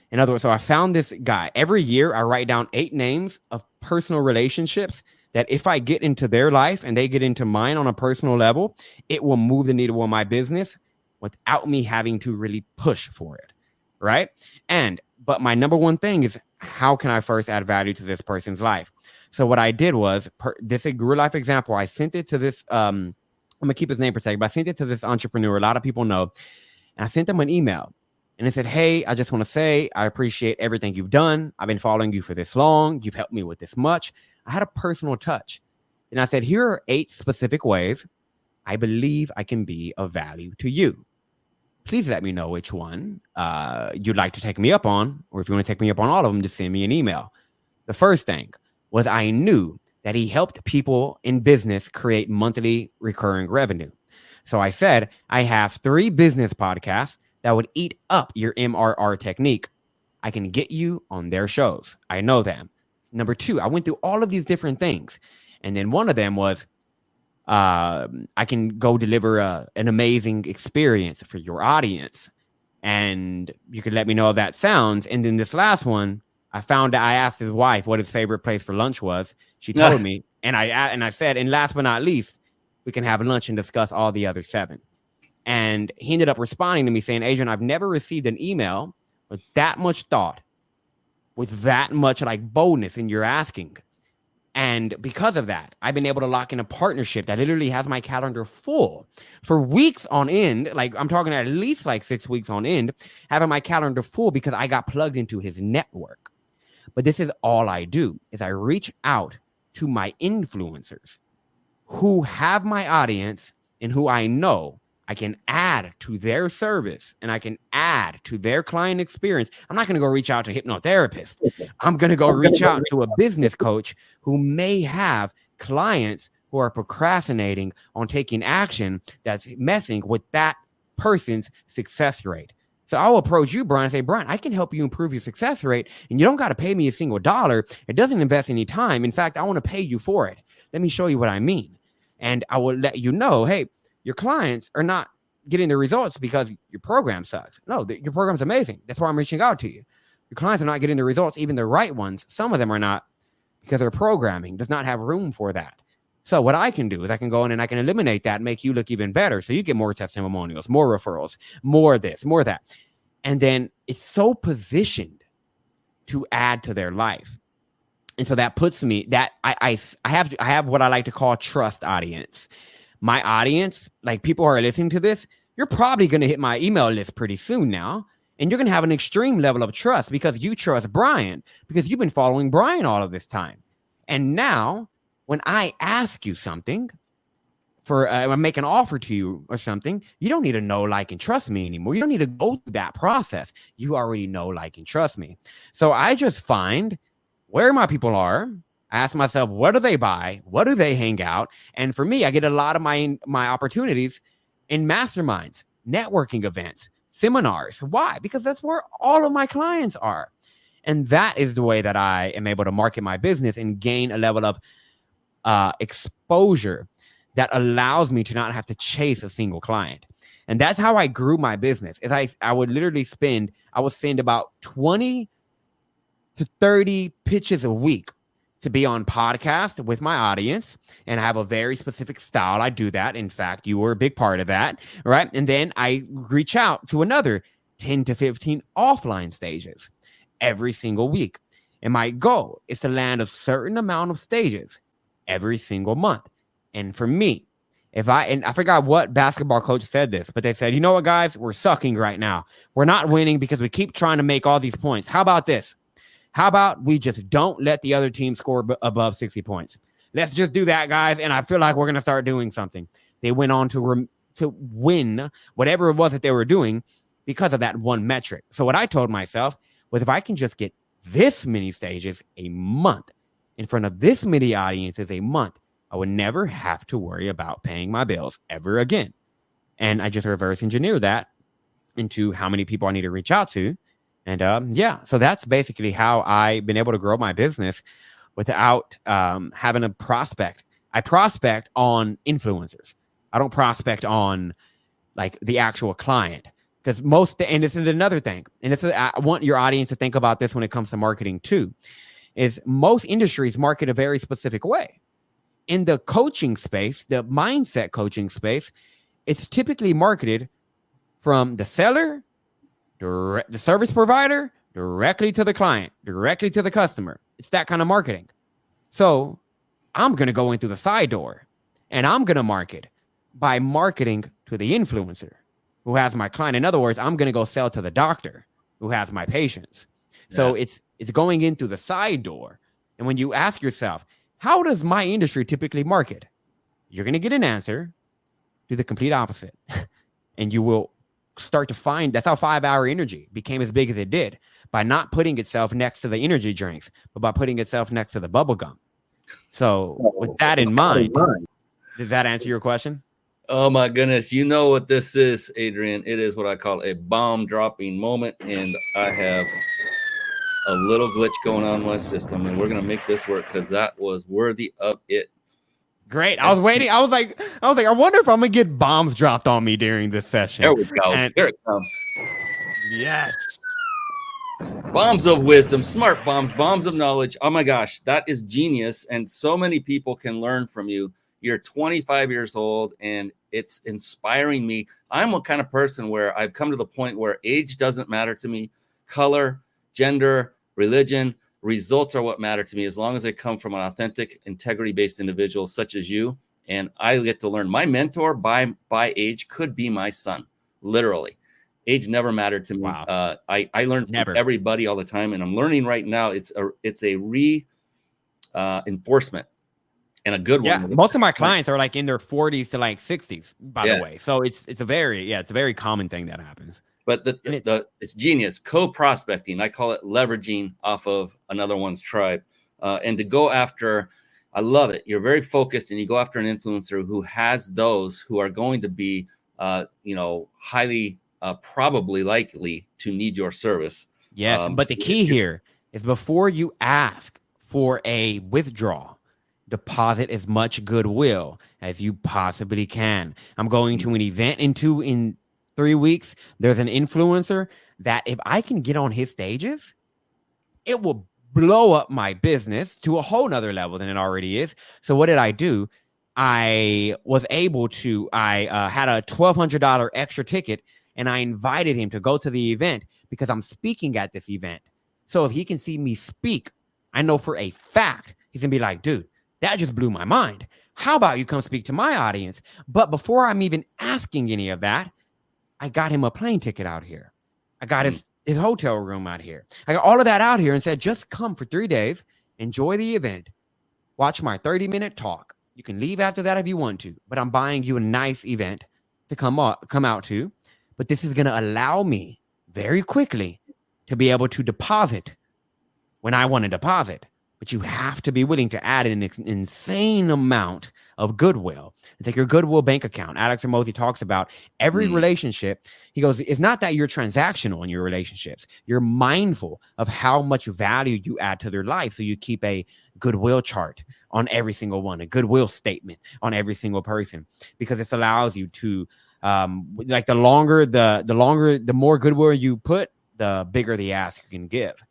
In other words, so I found this guy. Every year, I write down 8 names of personal relationships that if I get into their life and they get into mine on a personal level, it will move the needle on my business without me having to really push for it, right? But my number one thing is, how can I first add value to this person's life? So what I did was, this is a real life example. I sent it to this, I'm going to keep his name protected, but I sent it to this entrepreneur a lot of people know, and I sent them an email. And it said, hey, I just want to say, I appreciate everything you've done. I've been following you for this long. You've helped me with this much. I had a personal touch. And I said, here are 8 specific ways I believe I can be of value to you. Please let me know which one you'd like to take me up on, or if you want to take me up on all of them, just send me an email. The first thing was, I knew that he helped people in business create monthly recurring revenue. So I said, I have 3 business podcasts that would eat up your MRR technique. I can get you on their shows. I know them. Number 2, I went through all of these different things. And then one of them was, I can go deliver an amazing experience for your audience. And you could let me know how that sounds. And then this last one, I asked his wife what his favorite place for lunch was. She told me, and I said, and last but not least, we can have lunch and discuss all the other 7. And he ended up responding to me saying, Adrian, I've never received an email with that much thought, with that much boldness in your asking. And because of that, I've been able to lock in a partnership that literally has my calendar full for weeks on end. I'm talking at least 6 weeks on end, having my calendar full because I got plugged into his network. But this is all I do, is I reach out to my influencers who have my audience and who I know I can add to their service, and I can add to their client experience. I'm not going to go reach out to a hypnotherapist. I'm going to go reach out to a business coach who may have clients who are procrastinating on taking action that's messing with that person's success rate. So I'll approach you, Brian, and say, Brian, I can help you improve your success rate, and you don't got to pay me a single dollar. It doesn't invest any time. In fact, I want to pay you for it. Let me show you what I mean. And I will let you know, hey, your clients are not getting the results because your program sucks. No, your program's amazing. That's why I'm reaching out to you. Your clients are not getting the results, even the right ones. Some of them are not, because their programming does not have room for that. So what I can do is I can go in and I can eliminate that and make you look even better. So you get more testimonials, more referrals, more of this, more of that. And then it's so positioned to add to their life. And so that puts me that I have what I like to call trust audience. My audience, like people who are listening to this, you're probably going to hit my email list pretty soon now. And you're going to have an extreme level of trust because you trust Brian, because you've been following Brian all of this time. And now when I ask you something, I make an offer to you or something, you don't need to know, like, and trust me anymore. You don't need to go through that process. You already know, like, and trust me. So I just find where my people are. I ask myself, what do they buy? What do they hang out? And for me, I get a lot of my opportunities in masterminds, networking events, seminars. Why? Because that's where all of my clients are. And that is the way that I am able to market my business and gain a level of exposure that allows me to not have to chase a single client. And that's how I grew my business. I would literally send about 20 to 30 pitches a week to be on podcast with my audience, and I have a very specific style. I do that. In fact, you were a big part of that, right? And then I reach out to another 10 to 15 offline stages every single week. And my goal is to land a certain amount of stages every single month. And for me, I forgot what basketball coach said this, but they said, you know what, guys, we're sucking right now. We're not winning because we keep trying to make all these points. How about this? How about we just don't let the other team score above 60 points? Let's just do that, guys. And I feel like we're going to start doing something. They went on to win whatever it was that they were doing because of that one metric. So what I told myself was, if I can just get this many stages a month in front of this many audiences a month, I would never have to worry about paying my bills ever again. And I just reverse engineer that into how many people I need to reach out to. And so that's basically how I've been able to grow my business without having a prospect. I prospect on influencers. I don't prospect on like the actual client, because and this is another thing. And I want your audience to think about this when it comes to marketing too, is most industries market a very specific way. In the coaching space, the mindset coaching space, it's typically marketed from the seller, the service provider, directly to the client, directly to the customer. It's that kind of marketing. So I'm going to go in through the side door, and I'm going to market by marketing to the influencer who has my client. In other words, I'm going to go sell to the doctor who has my patients. Yeah. So it's going in through the side door. And when you ask yourself, how does my industry typically market? You're going to get an answer to the complete opposite. And you will start to find that's how 5-Hour Energy became as big as it did, by not putting itself next to the energy drinks, but by putting itself next to the bubble gum. So with that in mind, does that answer your question? Oh my goodness. You know what this is, Adrian. It is what I call a bomb dropping moment. And I have a little glitch going on in my system, and we're going to make this work because that was worthy of it. Great. I was waiting. I was like, I wonder if I'm going to get bombs dropped on me during this session. There we go. And here it comes. Yes. Bombs of wisdom, smart bombs, bombs of knowledge. Oh my gosh, that is genius. And so many people can learn from you. You're 25 years old, and it's inspiring me. I'm a kind of person where I've come to the point where age doesn't matter to me. Color, gender, religion, results are what matter to me, as long as they come from an authentic, integrity-based individual such as you. And I get to learn. My mentor by age could be my son, literally. Age never mattered to me. Wow. I learned from everybody all the time, and I'm learning right now. It's a enforcement, and a good one. Most of my clients are like in their 40s to like 60s, by the way. So it's a very common thing that happens. But it's genius. CoProspecting, I call it leveraging off of another one's tribe. And to go after, I love it. You're very focused, and you go after an influencer who has those who are going to be, highly probably likely to need your service. Yes, but the key here is, before you ask for a withdrawal, deposit as much goodwill as you possibly can. I'm going to an event in 3 weeks. There's an influencer that if I can get on his stages, it will blow up my business to a whole nother level than it already is. So what did I do? I was able to, I had a $1,200 extra ticket, and I invited him to go to the event because I'm speaking at this event. So if he can see me speak, I know for a fact, he's going to be like, dude, that just blew my mind. How about you come speak to my audience? But before I'm even asking any of that, I got him a plane ticket out here. I got his hotel room out here. I got all of that out here and said, just come for 3 days, enjoy the event, watch my 30-minute talk. You can leave after that if you want to, but I'm buying you a nice event to come out to. But this is going to allow me very quickly to be able to deposit when I want to deposit. But you have to be willing to add an insane amount of goodwill. It's like your goodwill bank account. Alex Hormozi talks about every relationship. He goes, it's not that you're transactional in your relationships. You're mindful of how much value you add to their life. So you keep a goodwill chart on every single one, a goodwill statement on every single person, because this allows you to, like the more goodwill you put, the bigger the ask you can give.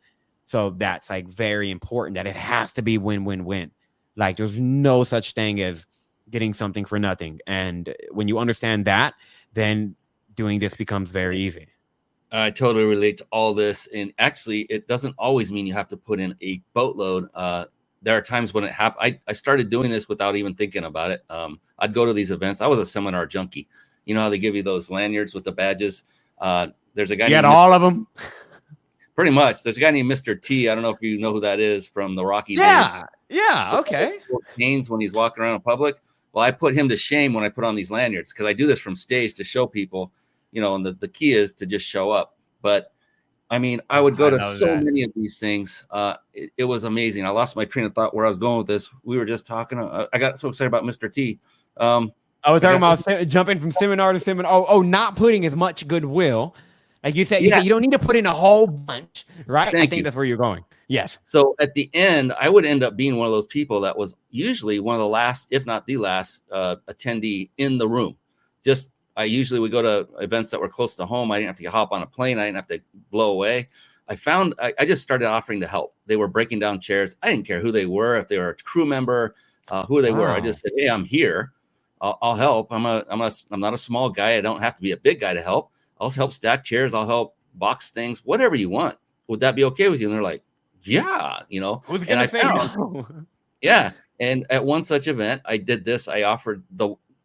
So that's like very important, that it has to be win-win-win. Like there's no such thing as getting something for nothing. And when you understand that, then doing this becomes very easy. I totally relate to all this. And actually, it doesn't always mean you have to put in a boatload. There are times when it happened. I started doing this without even thinking about it. I'd go to these events. I was a seminar junkie. You know how they give you those lanyards with the badges? There's a guy. You had all of them? Pretty much. There's a guy named Mr. T. I don't know if you know who that is from the Rocky days. Yeah, okay. Canes when he's walking around in public. Well, I put him to shame when I put on these lanyards, because I do this from stage to show people, you know, and the key is to just show up. But I mean, I would go to so many of these things. It was amazing. I lost my train of thought where I was going with this. We were just talking. I got so excited about Mr. T. I was talking about jumping from seminar to seminar. Not putting as much goodwill. Like you said, you don't need to put in a whole bunch, right? I think that's where you're going. Yes. So at the end, I would end up being one of those people that was usually one of the last, if not the last, attendee in the room. I usually would go to events that were close to home. I didn't have to hop on a plane. I didn't have to blow away. I just started offering to help. They were breaking down chairs. I didn't care who they were, if they were a crew member, who they were. I just said, hey, I'm here. I'll help. I'm not a small guy. I don't have to be a big guy to help. I'll help stack chairs. I'll help box things, whatever you want. Would that be okay with you? And they're like, yeah, you know. I was going to say no. Yeah. And at one such event, I did this. I offered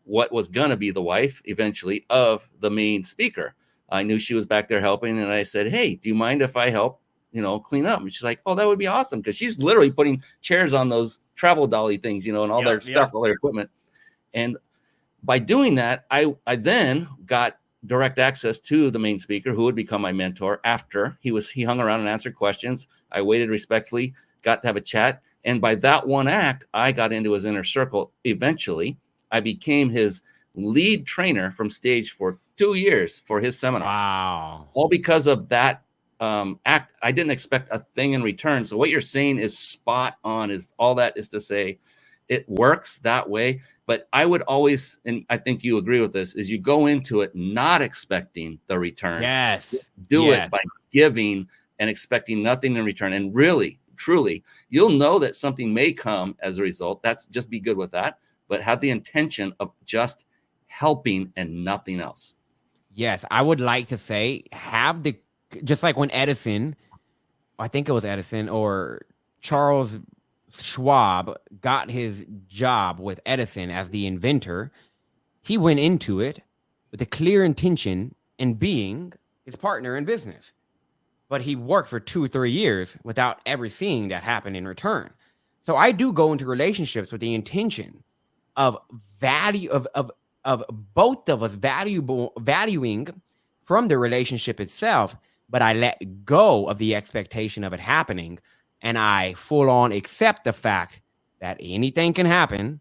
what was going to be the wife eventually of the main speaker. I knew she was back there helping. And I said, hey, do you mind if I help, you know, clean up? And she's like, oh, that would be awesome. Because she's literally putting chairs on those travel dolly things, you know, and all their stuff, all their equipment. And by doing that, I then got direct access to the main speaker, who would become my mentor after he hung around and answered questions. I waited respectfully, got to have a chat. And by that one act, I got into his inner circle. Eventually, I became his lead trainer from stage for 2 years for his seminar. Wow. All because of that act. I didn't expect a thing in return. So what you're saying is spot on. All that is to say, it works that way. But I would always, and I think you agree with this, is you go into it not expecting the return. Yes. Do it by giving and expecting nothing in return. And really, truly, you'll know that something may come as a result. That's just be good with that. But have the intention of just helping and nothing else. Yes. I would like to say, just like when Edison, I think it was Edison or Charles Schwab got his job with Edison as the inventor, he went into it with a clear intention in being his partner in business. But he worked for 2 or 3 years without ever seeing that happen in return. So I do go into relationships with the intention of value of both of us valuing from the relationship itself, but I let go of the expectation of it happening. And I full on accept the fact that anything can happen,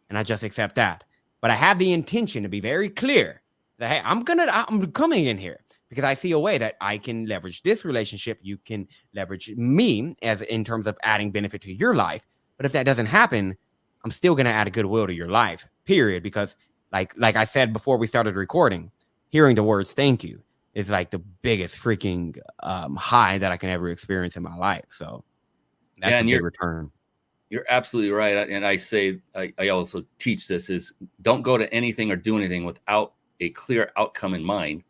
and I just accept that. But I have the intention to be very clear that, hey, I'm coming in here because I see a way that I can leverage this relationship. You can leverage me as in terms of adding benefit to your life. But if that doesn't happen, I'm still going to add a goodwill to your life, period. Because like I said before we started recording, hearing the words thank you is like the biggest freaking high that I can ever experience in my life. So. That's a big return. You're absolutely right. And I say, I also teach this is don't go to anything or do anything without a clear outcome in mind.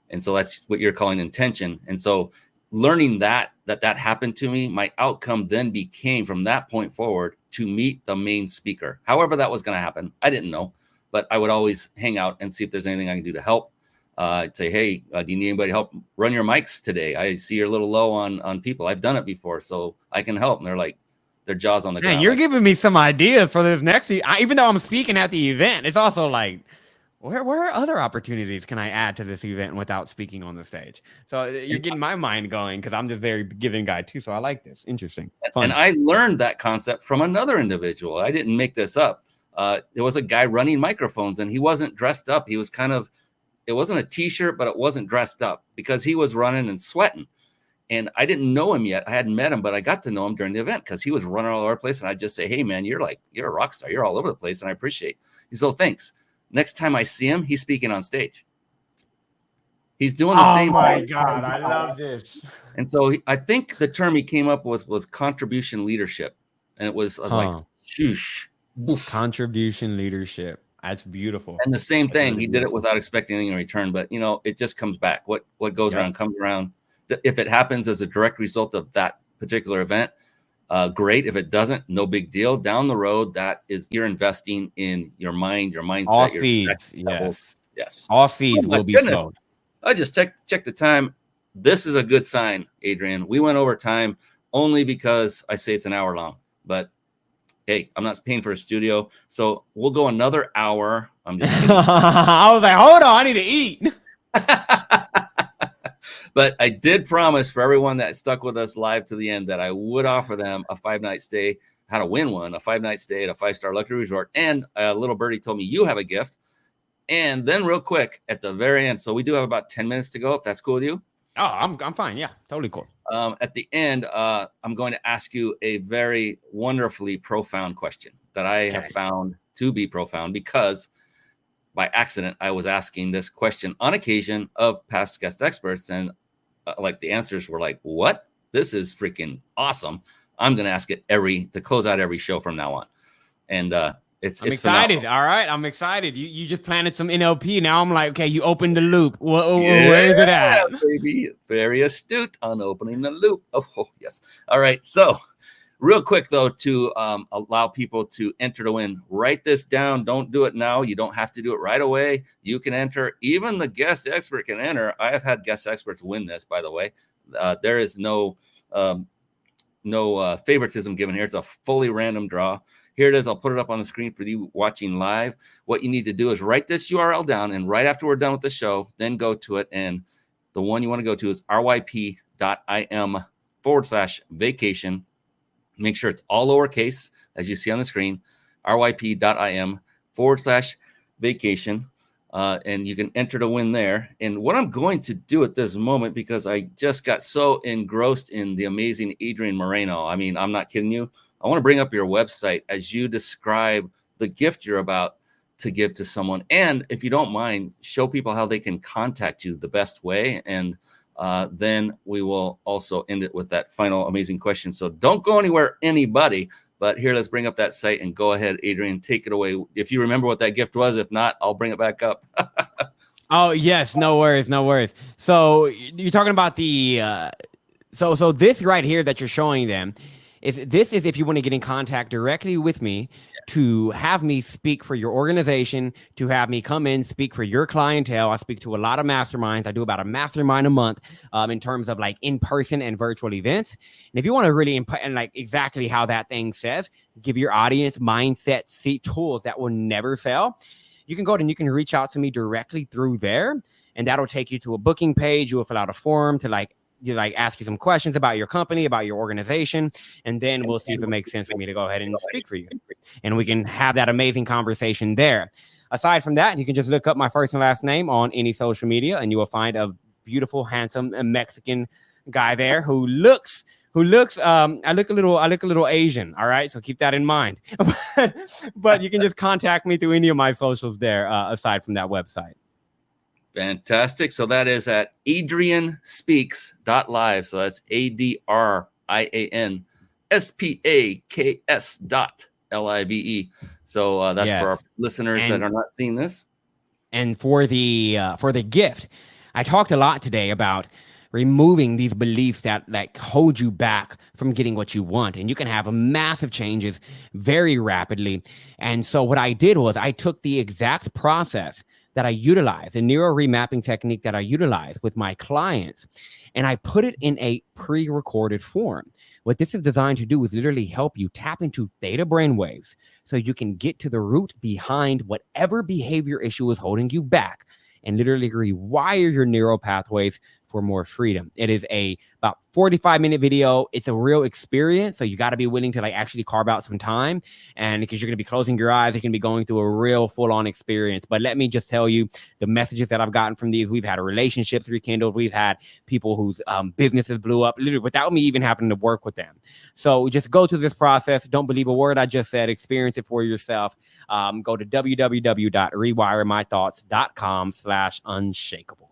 And so that's what you're calling intention. And so learning that happened to me, my outcome then became from that point forward to meet the main speaker. However that was going to happen, I didn't know, but I would always hang out and see if there's anything I can do to help. I'd say, hey, do you need anybody to help run your mics today? I see you're a little low on people. I've done it before, so I can help. And they're like, their jaws on the ground. Man, you're giving me some ideas for this next week. Even though I'm speaking at the event, it's also like, where other opportunities can I add to this event without speaking on the stage? So you're getting my mind going because I'm just very giving guy too. So I like this. Interesting. Fun. And I learned that concept from another individual. I didn't make this up. There was a guy running microphones and he wasn't dressed up. He was it wasn't a t-shirt, but it wasn't dressed up because he was running and sweating. And I didn't know him yet. I hadn't met him, but I got to know him during the event because he was running all over the place. And I'd just say, hey, man, you're a rock star. You're all over the place. And I appreciate it. He's oh, thanks. Next time I see him, he's speaking on stage. He's doing the same. Oh, my God. I love this. And so I think the term he came up with was contribution leadership. And I was like, shoosh. Contribution leadership. That's beautiful. And the same thing. He did it without expecting anything in return. But, it just comes back. What goes around comes around. If it happens as a direct result of that particular event, great. If it doesn't, no big deal. Down the road, that is you're investing in your mind, your mindset. All seeds, yes. All seeds will be sowed. I just check the time. This is a good sign, Adrian. We went over time only because I say it's an hour long. But hey, I'm not paying for a studio, so we'll go another hour. I'm just kidding. I was like, hold on, I need to eat. But I did promise for everyone that stuck with us live to the end that I would offer them a 5-night stay, how to win one, a 5-night stay at a 5-star luxury resort. And a little birdie told me you have a gift. And then real quick at the very end, so we do have about 10 minutes to go, if that's cool with you. Oh, I'm fine. Yeah, totally cool. At the end, I'm going to ask you a very wonderfully profound question that I have found to be profound because by accident, I was asking this question on occasion of past guest experts. And like the answers were like, what? This is freaking awesome. I'm going to ask it to close out every show from now on. And I'm excited. Phenomenal. All right. I'm excited. You just planted some NLP. Now I'm like, okay, you opened the loop. Where is it at? Baby. Very astute on opening the loop. Oh, yes. All right. So real quick, though, to allow people to enter to win, write this down. Don't do it now. You don't have to do it right away. You can enter. Even the guest expert can enter. I have had guest experts win this, by the way. There is no favoritism given here. It's a fully random draw. Here it is. I'll put it up on the screen for you watching live. What you need to do is write this URL down, and right after we're done with the show, then go to it. And the one you want to go to is ryp.im/vacation. Make sure it's all lowercase, as you see on the screen, ryp.im/vacation. And you can enter to win there. And what I'm going to do at this moment, because I just got so engrossed in the amazing Adrian Moreno. I mean, I'm not kidding you. I want to bring up your website as you describe the gift you're about to give to someone. And if you don't mind, show people how they can contact you the best way. And then we will also end it with that final amazing question. So don't go anywhere, anybody. But here, let's bring up that site and go ahead, Adrian, take it away. If you remember what that gift was, if not, I'll bring it back up. Oh, yes. No worries. No worries. So you're talking about the, so this right here that you're showing them, if you want to get in contact directly with me to have me speak for your organization, to have me come in, speak for your clientele. I speak to a lot of masterminds. I do about a mastermind a month in terms of like in-person and virtual events. And if you want to really, and like exactly how that thing says, give your audience mindset seat tools that will never fail, you can go and you can reach out to me directly through there. And that'll take you to a booking page. You will fill out a form to ask you some questions about your company, about your organization, and then we'll see if it makes sense for me to go ahead and speak for you. And we can have that amazing conversation there. Aside from that, you can just look up my first and last name on any social media, and you will find a beautiful, handsome Mexican guy there who looks I look a little Asian. All right. So keep that in mind. But you can just contact me through any of my socials there, aside from that website. Fantastic. So that is at adrianspeaks.live. So that's ADRIAN SPAKS.LIVE. So that's for our listeners that are not seeing this. And for the gift, I talked a lot today about removing these beliefs that hold you back from getting what you want. And you can have massive changes very rapidly. And so what I did was I took the exact process that I utilize, the neuro-remapping technique that I utilize with my clients, and I put it in a pre-recorded form. What this is designed to do is literally help you tap into theta brainwaves so you can get to the root behind whatever behavior issue is holding you back and literally rewire your neural pathways for more freedom. It is about 45-minute video. It's a real experience. So you got to be willing to actually carve out some time, and because you're going to be closing your eyes, you can be going through a real full-on experience. But let me just tell you the messages that I've gotten from these. We've had relationships rekindled. We've had people whose businesses blew up literally without me even having to work with them. So just go through this process. Don't believe a word I just said. Experience it for yourself. Go to www.rewiremythoughts.com/unshakable.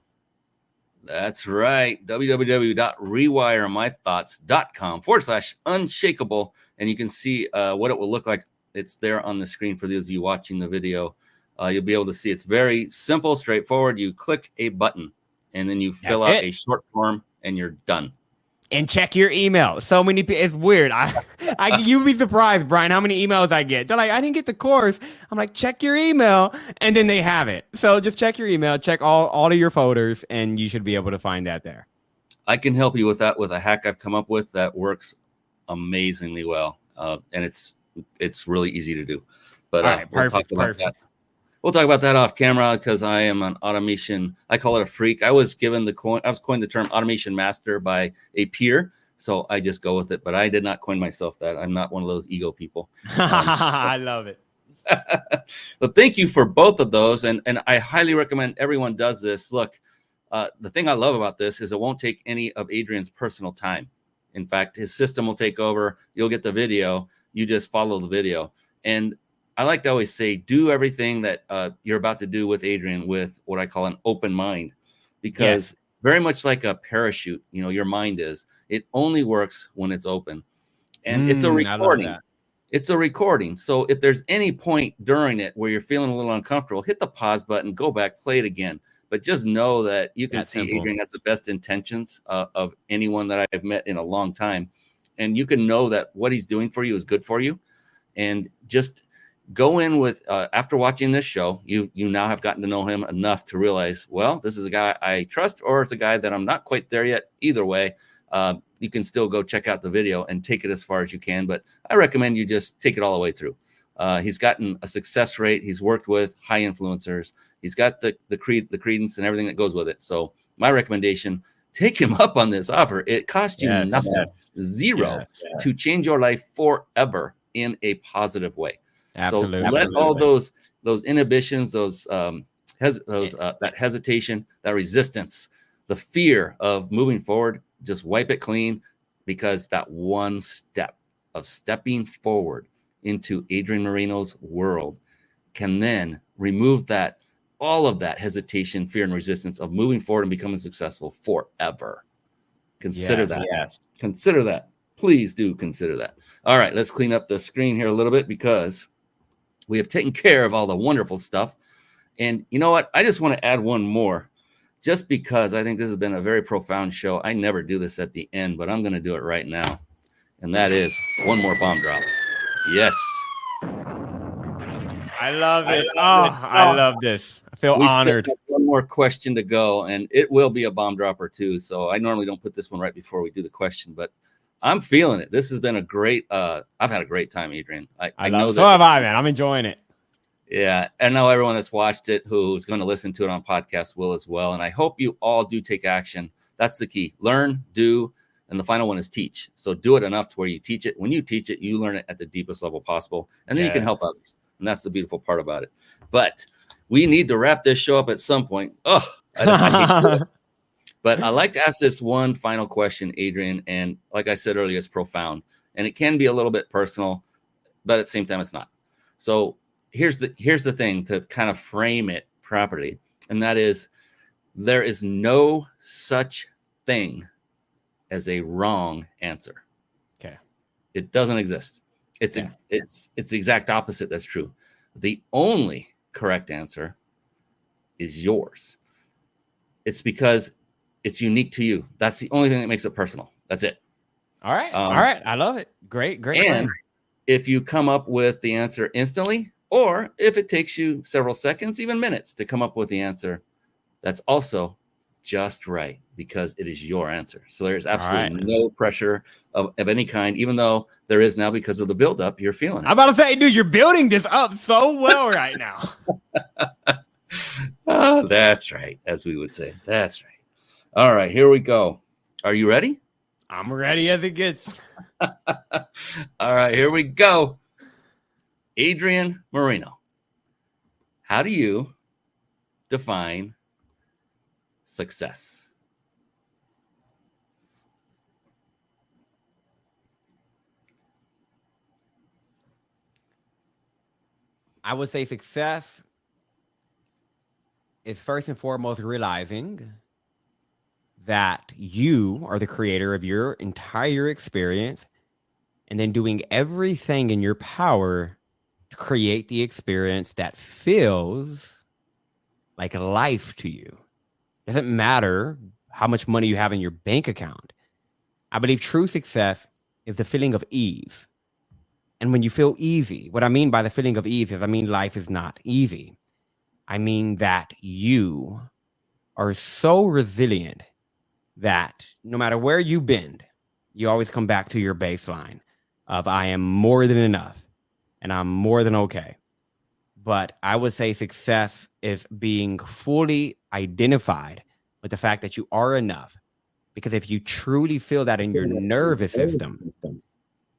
That's right. www.rewiremythoughts.com/unshakable. And you can see what it will look like. It's there on the screen for those of you watching the video. You'll be able to see it's very simple, straightforward. You click a button and then you fill out a short form and you're done. And check your email. So many people, it's weird. You'd be surprised, Brian, how many emails I get. They're like, I didn't get the course. I'm like, check your email. And then they have it. So just check your email, check all of your folders, and you should be able to find that there. I can help you with that with a hack I've come up with that works amazingly well. And it's really easy to do. But right, we'll talk about that. We'll talk about that off camera because I am an automation. I call it a freak. I was coined the term automation master by a peer. So I just go with it. But I did not coin myself that. I'm not one of those ego people. I love it. But thank you for both of those. And I highly recommend everyone does this. Look, the thing I love about this is it won't take any of Adrian's personal time. In fact, his system will take over. You'll get the video. You just follow the video. And I like to always say, do everything that you're about to do with Adrian with what I call an open mind, because very much like a parachute, your mind is, it only works when it's open. And it's a recording. It's a recording. So if there's any point during it where you're feeling a little uncomfortable, hit the pause button, go back, play it again. But just know that you can see Adrian has the best intentions of anyone that I've met in a long time. And you can know that what he's doing for you is good for you. And just go in with, after watching this show, you now have gotten to know him enough to realize, well, this is a guy I trust, or it's a guy that I'm not quite there yet. Either way, you can still go check out the video and take it as far as you can. But I recommend you just take it all the way through. He's gotten a success rate. He's worked with high influencers. He's got the credence and everything that goes with it. So my recommendation, take him up on this offer. It costs you nothing, zero, to change your life forever in a positive way. Absolutely. So let all those inhibitions, that hesitation, that resistance, the fear of moving forward, just wipe it clean, because that one step of stepping forward into Adrian Moreno's world can then remove all of that hesitation, fear, and resistance of moving forward and becoming successful forever. Consider that. Yes. Consider that. Please do consider that. All right, let's clean up the screen here a little bit, because we have taken care of all the wonderful stuff. And you know what? I just want to add one more, just because I think this has been a very profound show. I never do this at the end, but I'm going to do it right now. And that is one more bomb drop. Yes. I love it. I love this. I feel honored. Still have one more question to go, and it will be a bomb dropper too. So I normally don't put this one right before we do the question, but I'm feeling it. This has been a great, I've had a great time, Adrian. I know that. So have I, man. I'm enjoying it. Yeah. And now everyone that's watched it, who's going to listen to it on podcast, will as well. And I hope you all do take action. That's the key. Learn, do, and the final one is teach. So do it enough to where you teach it. When you teach it, you learn it at the deepest level possible. And then you can help others. And that's the beautiful part about it. But we need to wrap this show up at some point. I hate to do it. But I like to ask this one final question, Adrian. And like I said earlier, it's profound. And it can be a little bit personal, but at the same time, it's not. So here's the thing to kind of frame it properly. And that is, there is no such thing as a wrong answer. Okay. It doesn't exist. It's the exact opposite that's true. The only correct answer is yours. It's because it's unique to you. That's the only thing that makes it personal. That's it. All right. All right. I love it. Great. And if you come up with the answer instantly, or if it takes you several seconds, even minutes to come up with the answer, that's also just right, because it is your answer. So there's absolutely no pressure of any kind, even though there is now because of the buildup you're feeling. I'm about to say, dude, you're building this up so well right now. Oh, that's right, as we would say. That's right. All right, here we go. Are you ready? I'm ready as it gets. All right, here we go. Adrian Moreno, how do you define success? I would say success is first and foremost realizing that you are the creator of your entire experience, and then doing everything in your power to create the experience that feels like life to you. Doesn't matter how much money you have in your bank account. I believe true success is the feeling of ease. And when you feel easy, what I mean by the feeling of ease is, I mean life is not easy. I mean that you are so resilient that no matter where you bend, you always come back to your baseline of I am more than enough and I'm more than okay. But I would say success is being fully identified with the fact that you are enough. Because if you truly feel that in your nervous system,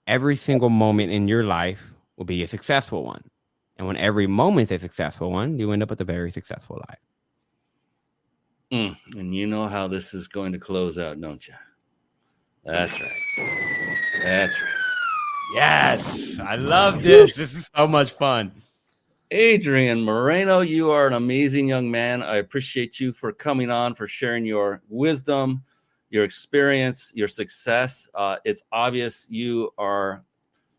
every single moment in your life will be a successful one. And when every moment is a successful one, you end up with a very successful life. And you know how this is going to close out, don't you? That's right. That's right. Yes, I love this. This is so much fun. Adrian Moreno, you are an amazing young man. I appreciate you for coming on, for sharing your wisdom, your experience, your success. It's obvious you are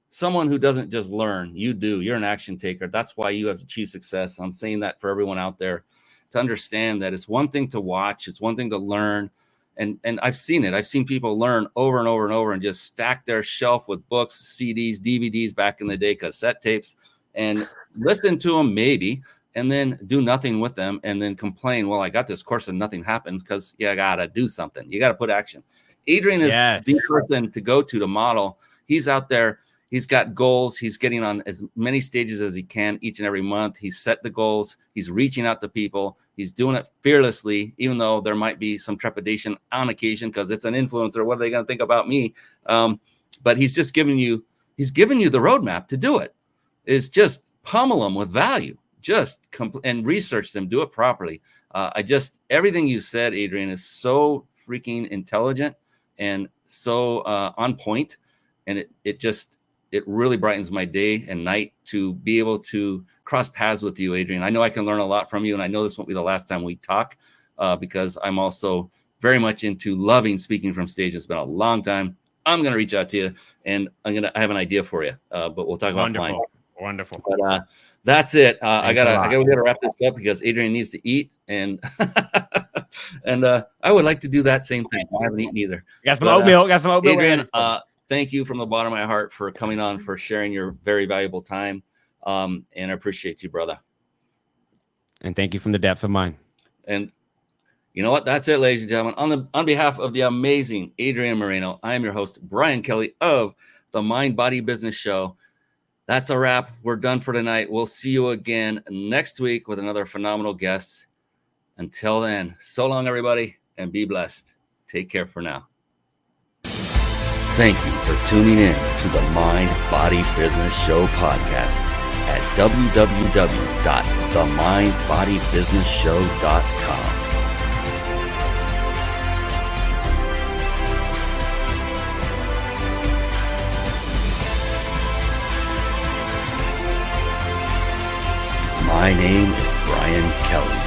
someone who doesn't just learn. You do. You're an action taker. That's why you have achieved success. I'm saying that for everyone out there to understand that it's one thing to watch. It's one thing to learn. And I've seen it. I've seen people learn over and over and over and just stack their shelf with books, CDs, DVDs back in the day, cassette tapes, and listen to them maybe, and then do nothing with them, and then complain, well, I got this course and nothing happened, because you got to do something. You got to put action. Adrian is the person to go to model. He's out there. He's got goals. He's getting on as many stages as he can each and every month. He's set the goals. He's reaching out to people. He's doing it fearlessly, even though there might be some trepidation on occasion because it's an influencer. What are they going to think about me? But he's just giving you the roadmap to do it. It's just pummel them with value. Just and research them. Do it properly. Everything you said, Adrian, is so freaking intelligent and so on point. And it really brightens my day and night to be able to cross paths with you, Adrian. I know I can learn a lot from you, and I know this won't be the last time we talk because I'm also very much into loving speaking from stage. It's been a long time. I'm going to reach out to you, and I have an idea for you, but we'll talk about offline. Wonderful. But that's it. I gotta wrap this up because Adrian needs to eat, and and I would like to do that same thing. I haven't eaten either. Got some oatmeal. Adrian, thank you from the bottom of my heart for coming on, for sharing your very valuable time. And I appreciate you, brother. And thank you from the depths of mine. And you know what? That's it, ladies and gentlemen. On behalf of the amazing Adrian Moreno, I am your host, Brian Kelly of the Mind Body Business Show. That's a wrap. We're done for tonight. We'll see you again next week with another phenomenal guest. Until then, so long, everybody, and be blessed. Take care for now. Thank you for tuning in to the Mind Body Business Show podcast at www.themindbodybusinessshow.com. My name is Brian Kelly.